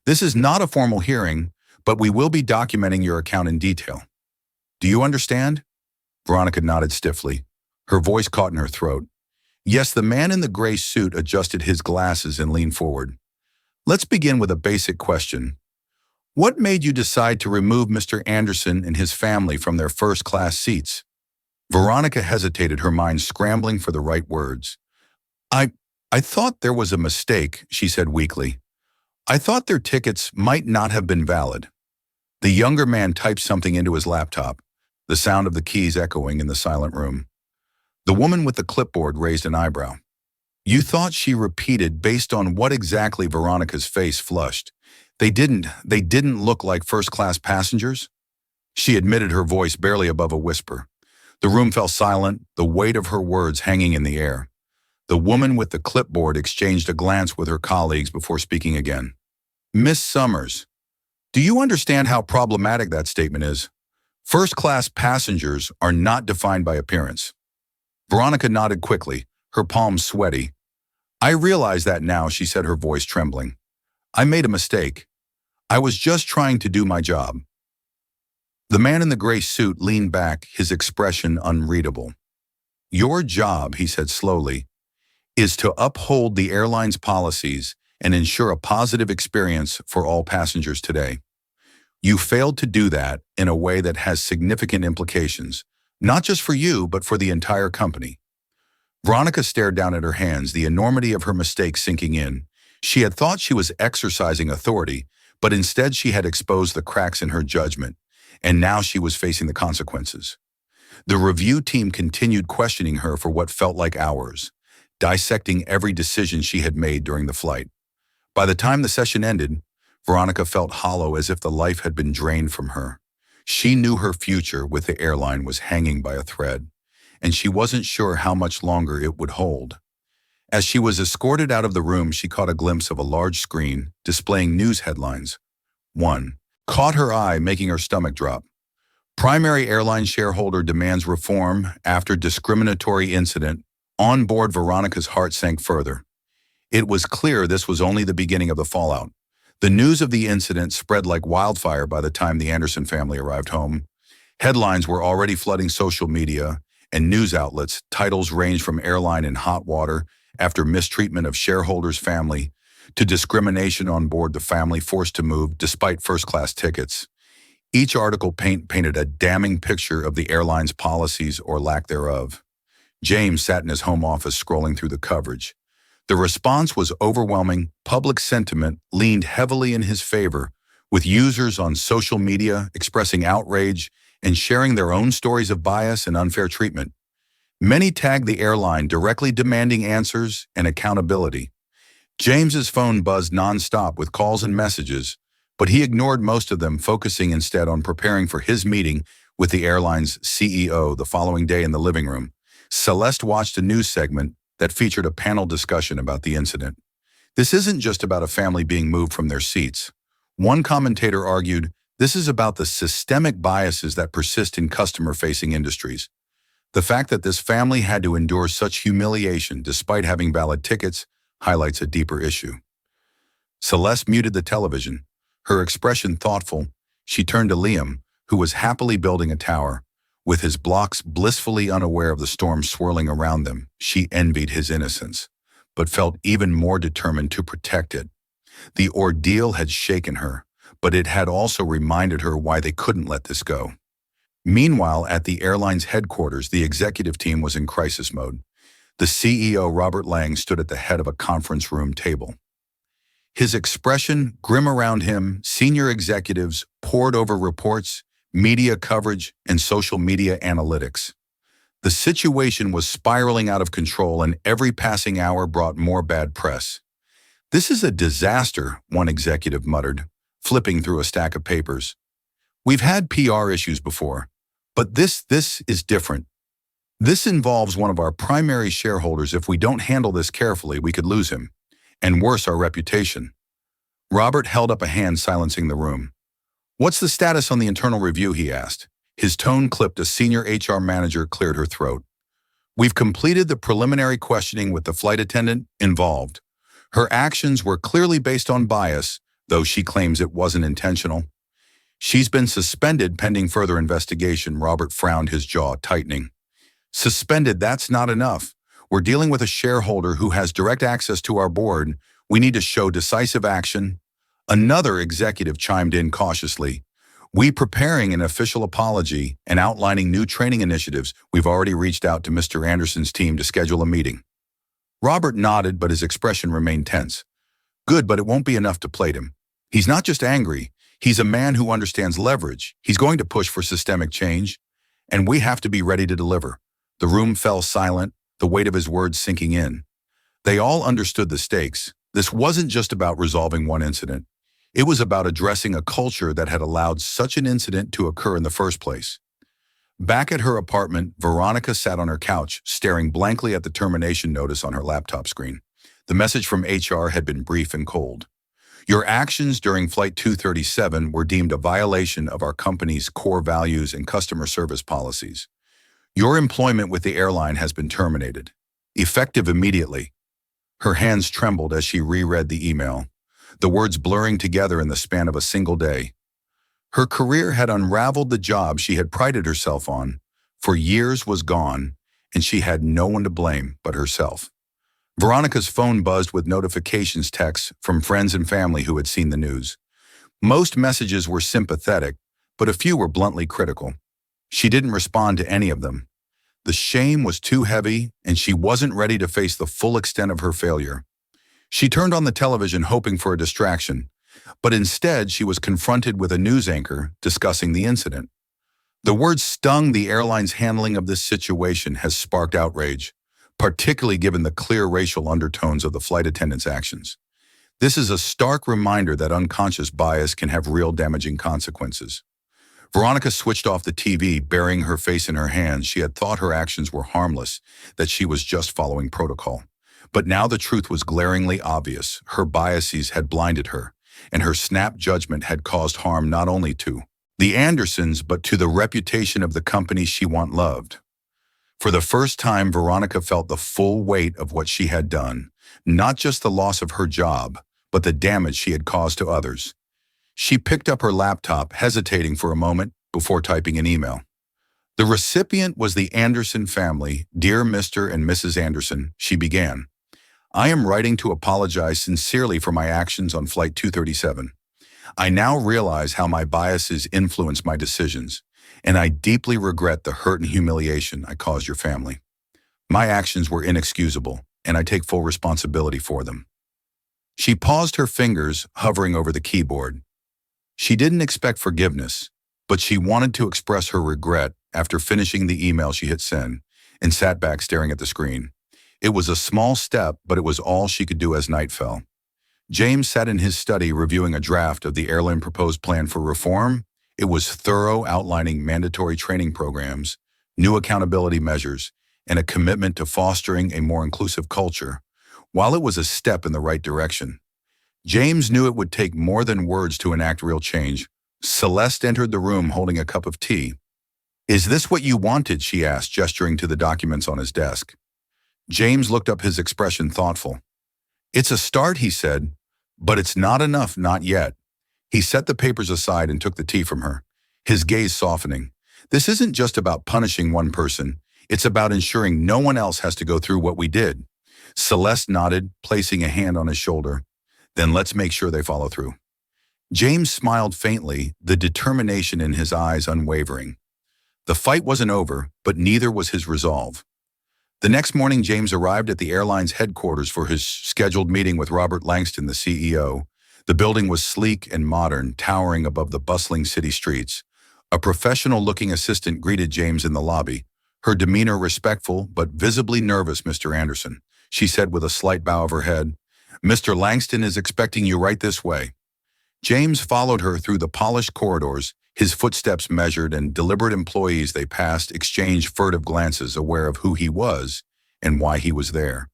This is not a formal hearing, but we will be documenting your account in detail. Do you understand? Veronica nodded stiffly. Her voice caught in her throat. Yes, the man in the gray suit adjusted his glasses and leaned forward. Let's begin with a basic question. What made you decide to remove Mr. Anderson and his family from their first-class seats? Veronica hesitated, her mind scrambling for the right words. I thought there was a mistake, she said weakly. I thought their tickets might not have been valid. The younger man typed something into his laptop, the sound of the keys echoing in the silent room. The woman with the clipboard raised an eyebrow. You thought, she repeated, based on what exactly? Veronica's face flushed. They didn't look like first-class passengers? She admitted, her voice barely above a whisper. The room fell silent, the weight of her words hanging in the air. The woman with the clipboard exchanged a glance with her colleagues before speaking again. Miss Summers, do you understand how problematic that statement is? First-class passengers are not defined by appearance. Veronica nodded quickly, her palms sweaty. I realize that now, she said, her voice trembling. I made a mistake. I was just trying to do my job. The man in the gray suit leaned back, his expression unreadable. Your job, he said slowly, is to uphold the airline's policies and ensure a positive experience for all passengers today. You failed to do that in a way that has significant implications, not just for you, but for the entire company. Veronica stared down at her hands, the enormity of her mistake sinking in. She had thought she was exercising authority, but instead she had exposed the cracks in her judgment, and now she was facing the consequences. The review team continued questioning her for what felt like hours, dissecting every decision she had made during the flight. By the time the session ended, Veronica felt hollow, as if the life had been drained from her. She knew her future with the airline was hanging by a thread, and she wasn't sure how much longer it would hold. As she was escorted out of the room, she caught a glimpse of a large screen displaying news headlines. One caught her eye, making her stomach drop. Primary airline shareholder demands reform after discriminatory incident. On board, Veronica's heart sank further. It was clear this was only the beginning of the fallout. The news of the incident spread like wildfire by the time the Anderson family arrived home. Headlines were already flooding social media and news outlets. Titles ranged from airline in hot water after mistreatment of shareholders' family to discrimination on board, the family forced to move despite first-class tickets. Each article painted a damning picture of the airline's policies or lack thereof. James sat in his home office scrolling through the coverage. The response was overwhelming. Public sentiment leaned heavily in his favor, with users on social media expressing outrage and sharing their own stories of bias and unfair treatment. Many tagged the airline, directly demanding answers and accountability. James's phone buzzed nonstop with calls and messages, but he ignored most of them, focusing instead on preparing for his meeting with the airline's CEO the following day in the living room. Celeste watched a news segment that featured a panel discussion about the incident. This isn't just about a family being moved from their seats. One commentator argued, this is about the systemic biases that persist in customer-facing industries. The fact that this family had to endure such humiliation despite having valid tickets highlights a deeper issue. Celeste muted the television, her expression thoughtful. She turned to Liam, who was happily building a tower. With his blocks blissfully unaware of the storm swirling around them, she envied his innocence, but felt even more determined to protect it. The ordeal had shaken her, but it had also reminded her why they couldn't let this go. Meanwhile, at the airline's headquarters, the executive team was in crisis mode. The CEO, Robert Lang, stood at the head of a conference room table. His expression grim around him. Senior executives pored over reports, media coverage, and social media analytics. The situation was spiraling out of control, and every passing hour brought more bad press. "This is a disaster," one executive muttered, flipping through a stack of papers. "We've had PR issues before, but this is different. This involves one of our primary shareholders. If we don't handle this carefully, we could lose him, and worse, our reputation." Robert held up a hand, silencing the room. "What's the status on the internal review?" he asked. His tone clipped. A senior HR manager cleared her throat. "We've completed the preliminary questioning with the flight attendant involved. Her actions were clearly based on bias, though she claims it wasn't intentional. She's been suspended pending further investigation." Robert frowned, his jaw tightening. "Suspended? That's not enough. We're dealing with a shareholder who has direct access to our board. We need to show decisive action." Another executive chimed in cautiously. "We preparing an official apology and outlining new training initiatives. We've already reached out to Mr. Anderson's team to schedule a meeting." Robert nodded, but his expression remained tense. "Good, but it won't be enough to plate him. He's not just angry. He's a man who understands leverage. He's going to push for systemic change, and we have to be ready to deliver." The room fell silent, the weight of his words sinking in. They all understood the stakes. This wasn't just about resolving one incident. It was about addressing a culture that had allowed such an incident to occur in the first place. Back at her apartment, Veronica sat on her couch, staring blankly at the termination notice on her laptop screen. The message from HR had been brief and cold. "Your actions during Flight 237 were deemed a violation of our company's core values and customer service policies. Your employment with the airline has been terminated, effective immediately." Her hands trembled as she reread the email, the words blurring together in the span of a single day. Her career had unraveled. The job she had prided herself on for years was gone, and she had no one to blame but herself. Veronica's phone buzzed with notifications, texts from friends and family who had seen the news. Most messages were sympathetic, but a few were bluntly critical. She didn't respond to any of them. The shame was too heavy, and she wasn't ready to face the full extent of her failure. She turned on the television, hoping for a distraction, but instead she was confronted with a news anchor discussing the incident. The words stung. "The airline's handling of this situation has sparked outrage, particularly given the clear racial undertones of the flight attendant's actions. This is a stark reminder that unconscious bias can have real damaging consequences." Veronica switched off the TV, burying her face in her hands. She had thought her actions were harmless, that she was just following protocol. But now the truth was glaringly obvious. Her biases had blinded her, and her snap judgment had caused harm not only to the Andersons, but to the reputation of the company she once loved. For the first time, Veronica felt the full weight of what she had done, not just the loss of her job, but the damage she had caused to others. She picked up her laptop, hesitating for a moment before typing an email. The recipient was the Anderson family. "Dear Mr. and Mrs. Anderson," she began. "I am writing to apologize sincerely for my actions on Flight 237. I now realize how my biases influenced my decisions, and I deeply regret the hurt and humiliation I caused your family. My actions were inexcusable, and I take full responsibility for them." She paused, her fingers hovering over the keyboard. She didn't expect forgiveness, but she wanted to express her regret. After finishing the email, she hit send and sat back staring at the screen. It was a small step, but it was all she could do as night fell. James sat in his study reviewing a draft of the airline proposed plan for reform. It was thorough, outlining mandatory training programs, new accountability measures, and a commitment to fostering a more inclusive culture. While it was a step in the right direction, James knew it would take more than words to enact real change. Celeste entered the room holding a cup of tea. "Is this what you wanted?" she asked, gesturing to the documents on his desk. James looked up, his expression thoughtful. "It's a start," he said, "but it's not enough, not yet." He set the papers aside and took the tea from her, his gaze softening. "This isn't just about punishing one person. It's about ensuring no one else has to go through what we did." Celeste nodded, placing a hand on his shoulder. "Then let's make sure they follow through." James smiled faintly, the determination in his eyes unwavering. The fight wasn't over, but neither was his resolve. The next morning, James arrived at the airline's headquarters for his scheduled meeting with Robert Langston, the CEO. The building was sleek and modern, towering above the bustling city streets. A professional-looking assistant greeted James in the lobby, her demeanor respectful but visibly nervous. "Mr. Anderson," she said with a slight bow of her head. "Mr. Langston is expecting you right this way." James followed her through the polished corridors, his footsteps measured, and deliberate employees they passed exchanged furtive glances, aware of who he was and why he was there.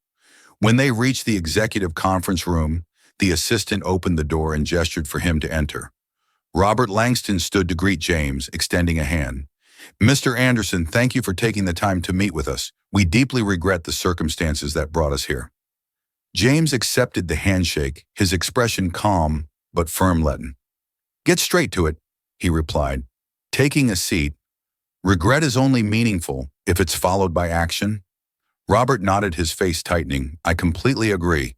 When they reached the executive conference room, the assistant opened the door and gestured for him to enter. Robert Langston stood to greet James, extending a hand. "Mr. Anderson, thank you for taking the time to meet with us. We deeply regret the circumstances that brought us here." James accepted the handshake, his expression calm but firm-leaden. "Get straight to it," he replied, taking a seat. "Regret is only meaningful if it's followed by action." Robert nodded, his face tightening. "I completely agree.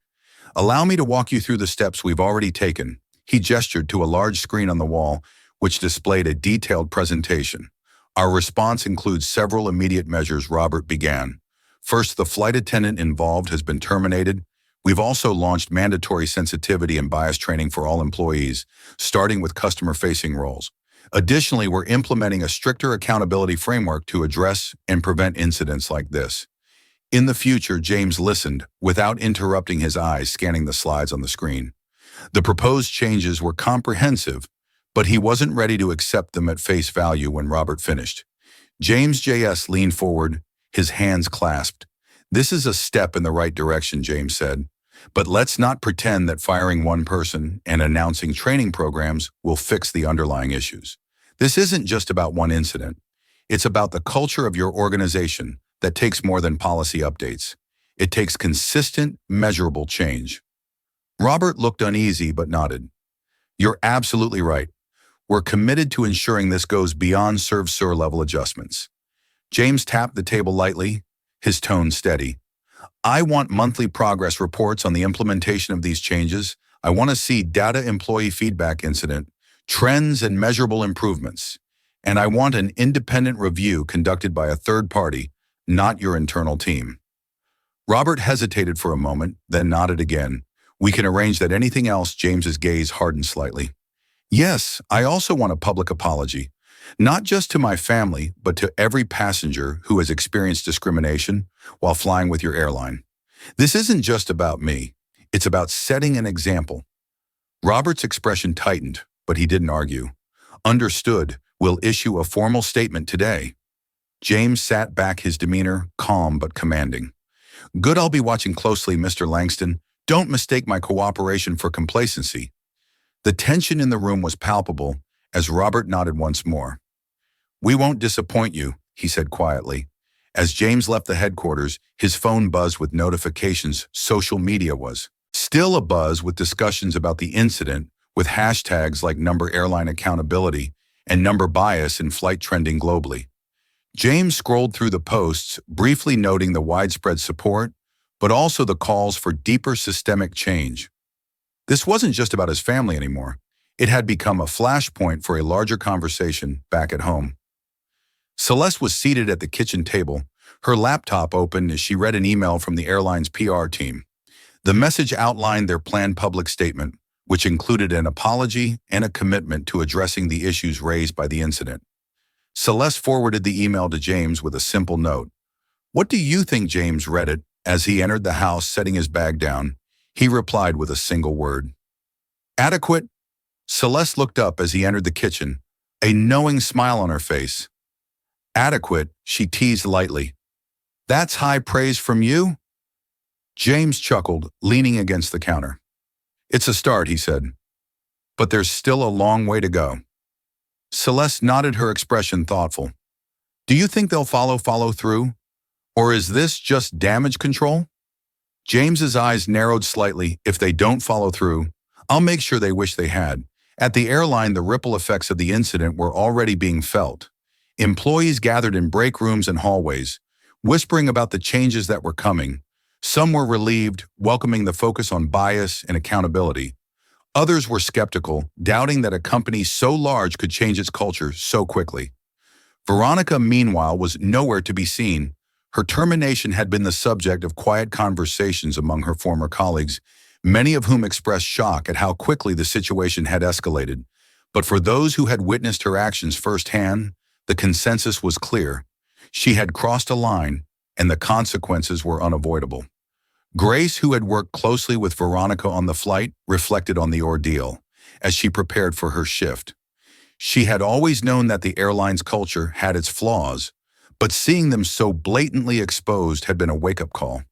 Allow me to walk you through the steps we've already taken." He gestured to a large screen on the wall, which displayed a detailed presentation. "Our response includes several immediate measures," Robert began. "First, the flight attendant involved has been terminated. We've also launched mandatory sensitivity and bias training for all employees, starting with customer-facing roles. Additionally, we're implementing a stricter accountability framework to address and prevent incidents like this." In the future, James listened, without interrupting, his eyes scanning the slides on the screen. The proposed changes were comprehensive, but he wasn't ready to accept them at face value when Robert finished. James J.S. leaned forward, his hands clasped. "This is a step in the right direction," James said. "But let's not pretend that firing one person and announcing training programs will fix the underlying issues. This isn't just about one incident. It's about the culture of your organization that takes more than policy updates. It takes consistent, measurable change." Robert looked uneasy but nodded. "You're absolutely right. We're committed to ensuring this goes beyond serve-sur level adjustments." James tapped the table lightly, his tone steady. "I want monthly progress reports on the implementation of these changes. I want to see data, employee feedback incident, trends, and measurable improvements. And I want an independent review conducted by a third party, not your internal team." Robert hesitated for a moment, then nodded again. "We can arrange that." Anything else? James's gaze hardened slightly. "Yes, I also want a public apology. Not just to my family, but to every passenger who has experienced discrimination while flying with your airline. This isn't just about me. It's about setting an example." Robert's expression tightened, but he didn't argue. "Understood. We'll issue a formal statement today." James sat back, his demeanor calm but commanding. "Good, I'll be watching closely, Mr. Langston. Don't mistake my cooperation for complacency." The tension in the room was palpable as Robert nodded once more. "We won't disappoint you," he said quietly. As James left the headquarters, his phone buzzed with notifications. Social media was still abuzz with discussions about the incident, with hashtags like #airline accountability and #bias in flight trending globally. James scrolled through the posts, briefly noting the widespread support, but also the calls for deeper systemic change. This wasn't just about his family anymore. It had become a flashpoint for a larger conversation back at home. Celeste was seated at the kitchen table, her laptop open as she read an email from the airline's PR team. The message outlined their planned public statement, which included an apology and a commitment to addressing the issues raised by the incident. Celeste forwarded the email to James with a simple note. "What do you think?" James read it as he entered the house, setting his bag down. He replied with a single word. "Adequate." Celeste looked up as he entered the kitchen, a knowing smile on her face. "Adequate," she teased lightly. "That's high praise from you?" James chuckled, leaning against the counter. "It's a start," he said. "But there's still a long way to go." Celeste nodded, her expression thoughtful. "Do you think they'll follow through? Or is this just damage control?" James's eyes narrowed slightly. "If they don't follow through, I'll make sure they wish they had." At the airline, the ripple effects of the incident were already being felt. Employees gathered in break rooms and hallways, whispering about the changes that were coming. Some were relieved, welcoming the focus on bias and accountability. Others were skeptical, doubting that a company so large could change its culture so quickly. Veronica, meanwhile, was nowhere to be seen. Her termination had been the subject of quiet conversations among her former colleagues, many of whom expressed shock at how quickly the situation had escalated. But for those who had witnessed her actions firsthand, the consensus was clear. She had crossed a line, and the consequences were unavoidable. Grace, who had worked closely with Veronica on the flight, reflected on the ordeal as she prepared for her shift. She had always known that the airline's culture had its flaws, but seeing them so blatantly exposed had been a wake-up call.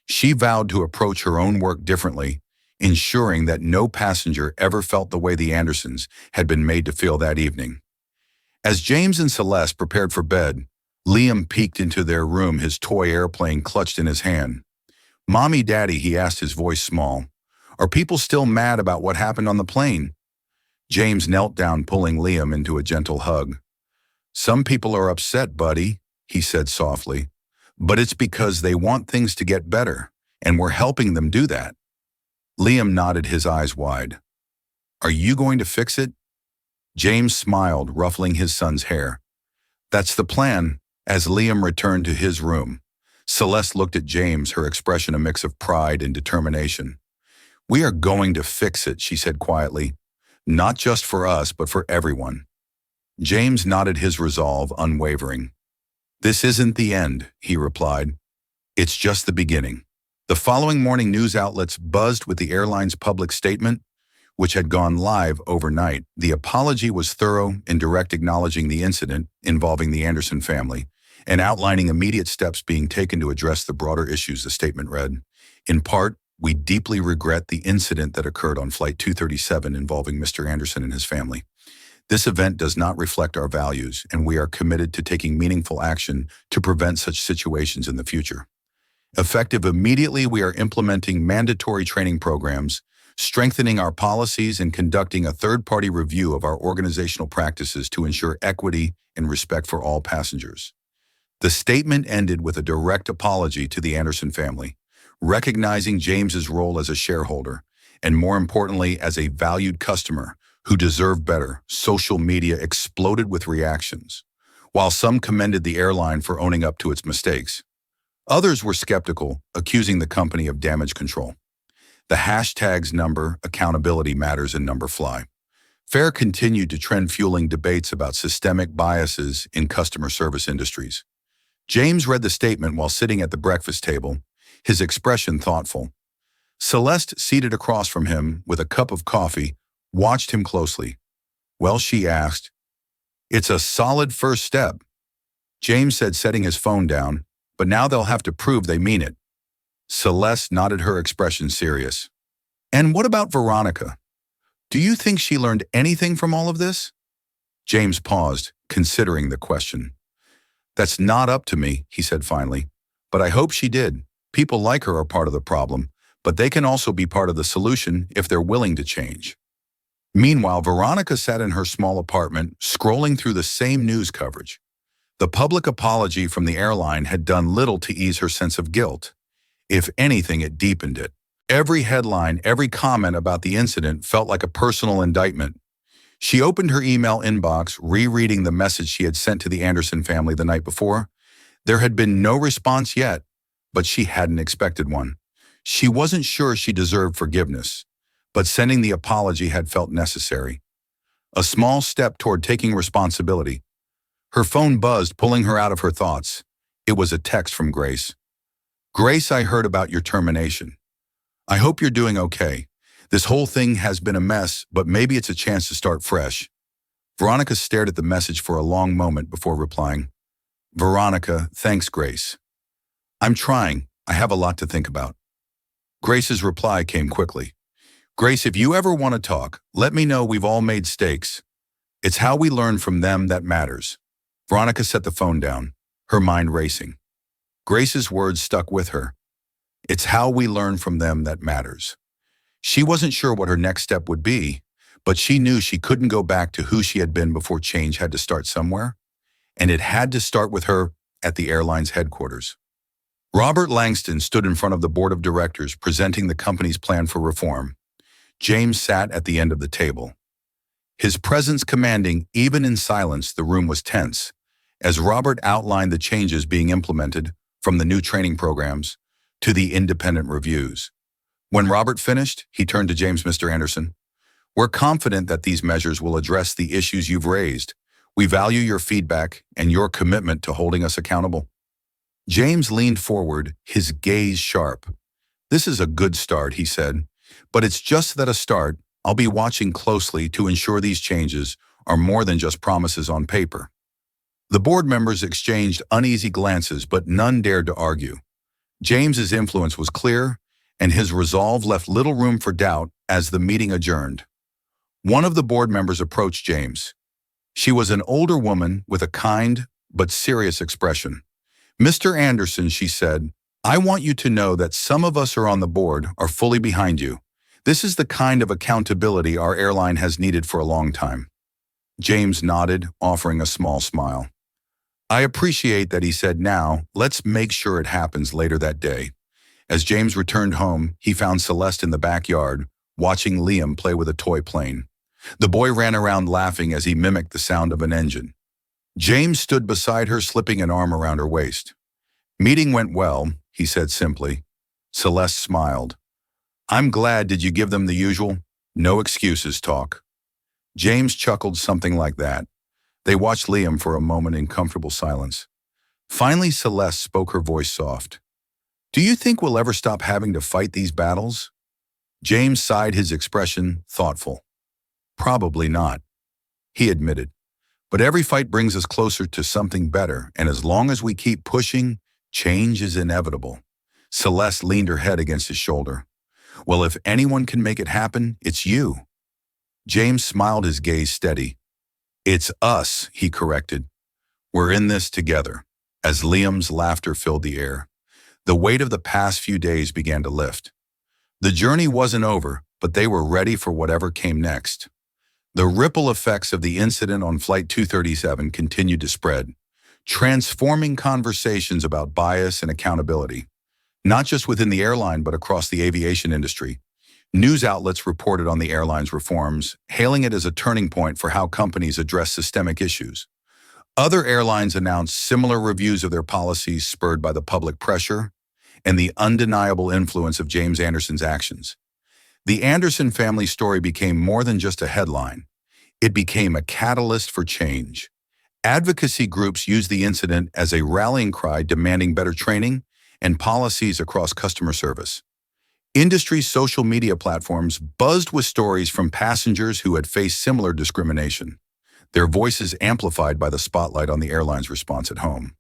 She vowed to approach her own work differently, ensuring that no passenger ever felt the way the Andersons had been made to feel that evening. As James and Celeste prepared for bed, Liam peeked into their room, his toy airplane clutched in his hand. "Mommy, Daddy," he asked, his voice small, "are people still mad about what happened on the plane?" James knelt down, pulling Liam into a gentle hug. "Some people are upset, buddy," he said softly, "but it's because they want things to get better, and we're helping them do that." Liam nodded, his eyes wide. "Are you going to fix it?" James smiled, ruffling his son's hair. "That's the plan." As Liam returned to his room, Celeste looked at James, her expression a mix of pride and determination. "We are going to fix it," she said quietly. "Not just for us, but for everyone." James nodded, his resolve unwavering. "This isn't the end," he replied. "It's just the beginning." The following morning, news outlets buzzed with the airline's public statement, which had gone live overnight. The apology was thorough and direct, acknowledging the incident involving the Anderson family and outlining immediate steps being taken to address the broader issues. The statement read, "In part, we deeply regret the incident that occurred on Flight 237 involving Mr. Anderson and his family. This event does not reflect our values, and we are committed to taking meaningful action to prevent such situations in the future. Effective immediately, we are implementing mandatory training programs, strengthening our policies, and conducting a third-party review of our organizational practices to ensure equity and respect for all passengers." The statement ended with a direct apology to the Anderson family, recognizing James's role as a shareholder, and more importantly, as a valued customer who deserved better. Social media exploded with reactions. While some commended the airline for owning up to its mistakes, others were skeptical, accusing the company of damage control. The hashtags number, accountability matters, and number fly fair continued to trend, fueling debates about systemic biases in customer service industries. James read the statement while sitting at the breakfast table, his expression thoughtful. Celeste, seated across from him with a cup of coffee, watched him closely. "Well," she asked. "It's a solid first step," James said, setting his phone down, "but now they'll have to prove they mean it." Celeste nodded, her expression serious. "And what about Veronica? Do you think she learned anything from all of this?" James paused, considering the question. "That's not up to me," he said finally, "but I hope she did. People like her are part of the problem, but they can also be part of the solution if they're willing to change." Meanwhile, Veronica sat in her small apartment, scrolling through the same news coverage. The public apology from the airline had done little to ease her sense of guilt. If anything, it deepened it. Every headline, every comment about the incident felt like a personal indictment. She opened her email inbox, rereading the message she had sent to the Anderson family the night before. There had been no response yet, but she hadn't expected one. She wasn't sure she deserved forgiveness, but sending the apology had felt necessary. A small step toward taking responsibility. Her phone buzzed, pulling her out of her thoughts. It was a text from Grace. "Grace, I heard about your termination. I hope you're doing okay. This whole thing has been a mess, but maybe it's a chance to start fresh." Veronica stared at the message for a long moment before replying. "Veronica, thanks, Grace. I'm trying. I have a lot to think about." Grace's reply came quickly. "Grace, if you ever want to talk, let me know. We've all made mistakes. It's how we learn from them that matters." Veronica set the phone down, her mind racing. Grace's words stuck with her. It's how we learn from them that matters. She wasn't sure what her next step would be, but she knew she couldn't go back to who she had been before. Change had to start somewhere, and it had to start with her at the airline's headquarters. Robert Langston stood in front of the board of directors, presenting the company's plan for reform. James sat at the end of the table. His presence commanding, even in silence, the room was tense, as Robert outlined the changes being implemented, from the new training programs to the independent reviews. When Robert finished, he turned to James. "Mr. Anderson, we're confident that these measures will address the issues you've raised. We value your feedback and your commitment to holding us accountable." James leaned forward, his gaze sharp. "This is a good start," he said, "but it's just that a start. I'll be watching closely to ensure these changes are more than just promises on paper." The board members exchanged uneasy glances, but none dared to argue. James's influence was clear, and his resolve left little room for doubt as the meeting adjourned. One of the board members approached James. She was an older woman with a kind but serious expression. "Mr. Anderson," she said, "I want you to know that some of us are on the board are fully behind you. This is the kind of accountability our airline has needed for a long time." James nodded, offering a small smile. "I appreciate that," he said. "Now, let's make sure it happens later that day." As James returned home, he found Celeste in the backyard, watching Liam play with a toy plane. The boy ran around laughing as he mimicked the sound of an engine. James stood beside her, slipping an arm around her waist. "Meeting went well," he said simply. Celeste smiled. "I'm glad. Did you give them the usual, no excuses talk?" James chuckled, something like that. They watched Liam for a moment in comfortable silence. Finally, Celeste spoke, her voice soft. "Do you think we'll ever stop having to fight these battles?" James sighed, his expression thoughtful. "Probably not," he admitted. "But every fight brings us closer to something better, and as long as we keep pushing, change is inevitable." Celeste leaned her head against his shoulder. "Well, if anyone can make it happen, it's you." James smiled, his gaze steady. "It's us," he corrected. "We're in this together." As Liam's laughter filled the air, the weight of the past few days began to lift. The journey wasn't over, but they were ready for whatever came next. The ripple effects of the incident on Flight 237 continued to spread, transforming conversations about bias and accountability, not just within the airline but across the aviation industry. News outlets reported on the airline's reforms, hailing it as a turning point for how companies address systemic issues. Other airlines announced similar reviews of their policies, spurred by the public pressure and the undeniable influence of James Anderson's actions. The Anderson family story became more than just a headline. It became a catalyst for change. Advocacy groups used the incident as a rallying cry, demanding better training and policies across customer service. Industry social media platforms buzzed with stories from passengers who had faced similar discrimination, their voices amplified by the spotlight on the airline's response at home.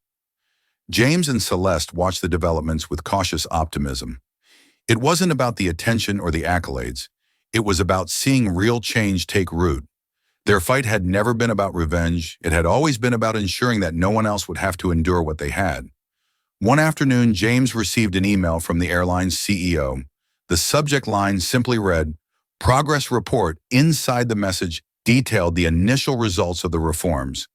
James and Celeste watched the developments with cautious optimism. It wasn't about the attention or the accolades. It was about seeing real change take root. Their fight had never been about revenge. It had always been about ensuring that no one else would have to endure what they had. One afternoon, James received an email from the airline's CEO. The subject line simply read, "Progress Report." Inside the message detailed the initial results of the reforms.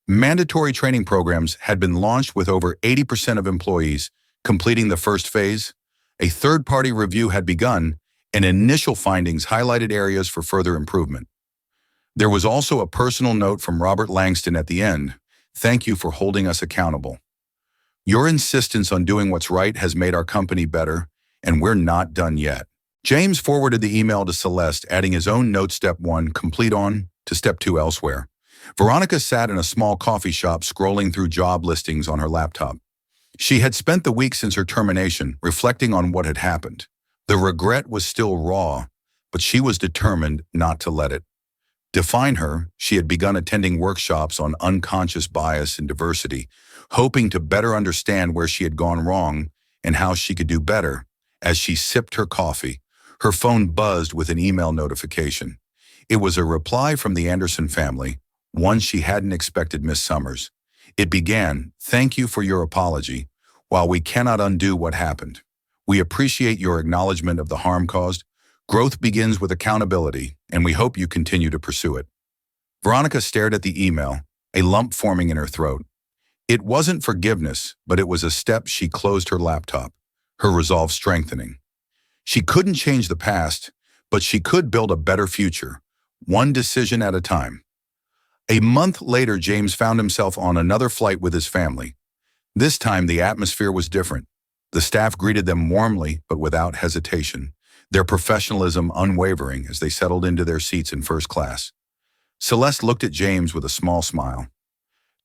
Mandatory training programs had been launched, with over 80% of employees completing the first phase. A third-party review had begun, and initial findings highlighted areas for further improvement. There was also a personal note from Robert Langston at the end. "Thank you for holding us accountable. Your insistence on doing what's right has made our company better, and we're not done yet." James forwarded the email to Celeste, adding his own note: "Step 1, complete on to Step 2 elsewhere." Veronica sat in a small coffee shop, scrolling through job listings on her laptop. She had spent the week since her termination reflecting on what had happened. The regret was still raw, but she was determined not to let it define her. She had begun attending workshops on unconscious bias and diversity, hoping to better understand where she had gone wrong and how she could do better. As she sipped her coffee, her phone buzzed with an email notification. It was a reply from the Anderson family, one she hadn't expected. "Miss Summers." It began, "Thank you for your apology. While we cannot undo what happened, we appreciate your acknowledgement of the harm caused. Growth begins with accountability, and we hope you continue to pursue it." Veronica stared at the email, a lump forming in her throat. It wasn't forgiveness, but it was a step. She closed her laptop, her resolve strengthening. She couldn't change the past, but she could build a better future, one decision at a time. A month later, James found himself on another flight with his family. This time, the atmosphere was different. The staff greeted them warmly, but without hesitation, their professionalism unwavering as they settled into their seats in first class. Celeste looked at James with a small smile.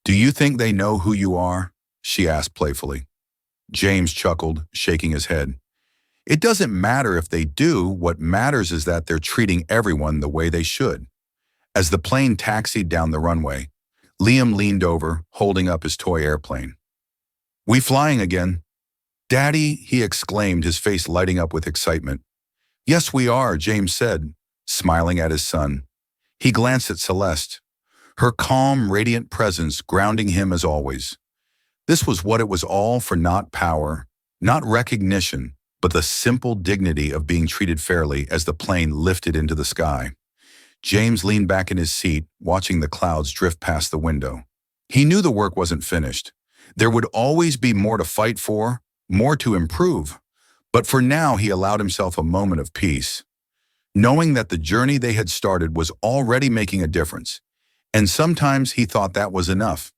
"Do you think they know who you are?" she asked playfully. James chuckled, shaking his head. "It doesn't matter if they do. What matters is that they're treating everyone the way they should." As the plane taxied down the runway, Liam leaned over, holding up his toy airplane. "We flying again?" "Daddy," he exclaimed, his face lighting up with excitement. "Yes, we are," James said, smiling at his son. He glanced at Celeste, her calm, radiant presence grounding him as always. This was what it was all for, not power, not recognition, but the simple dignity of being treated fairly as the plane lifted into the sky. James leaned back in his seat, watching the clouds drift past the window. He knew the work wasn't finished. There would always be more to fight for, more to improve. But for now, he allowed himself a moment of peace, knowing that the journey they had started was already making a difference. And sometimes he thought that was enough.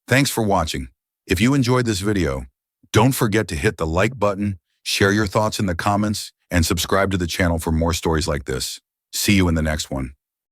Thanks for watching. If you enjoyed this video, don't forget to hit the like button, share your thoughts in the comments, and subscribe to the channel for more stories like this. See you in the next one.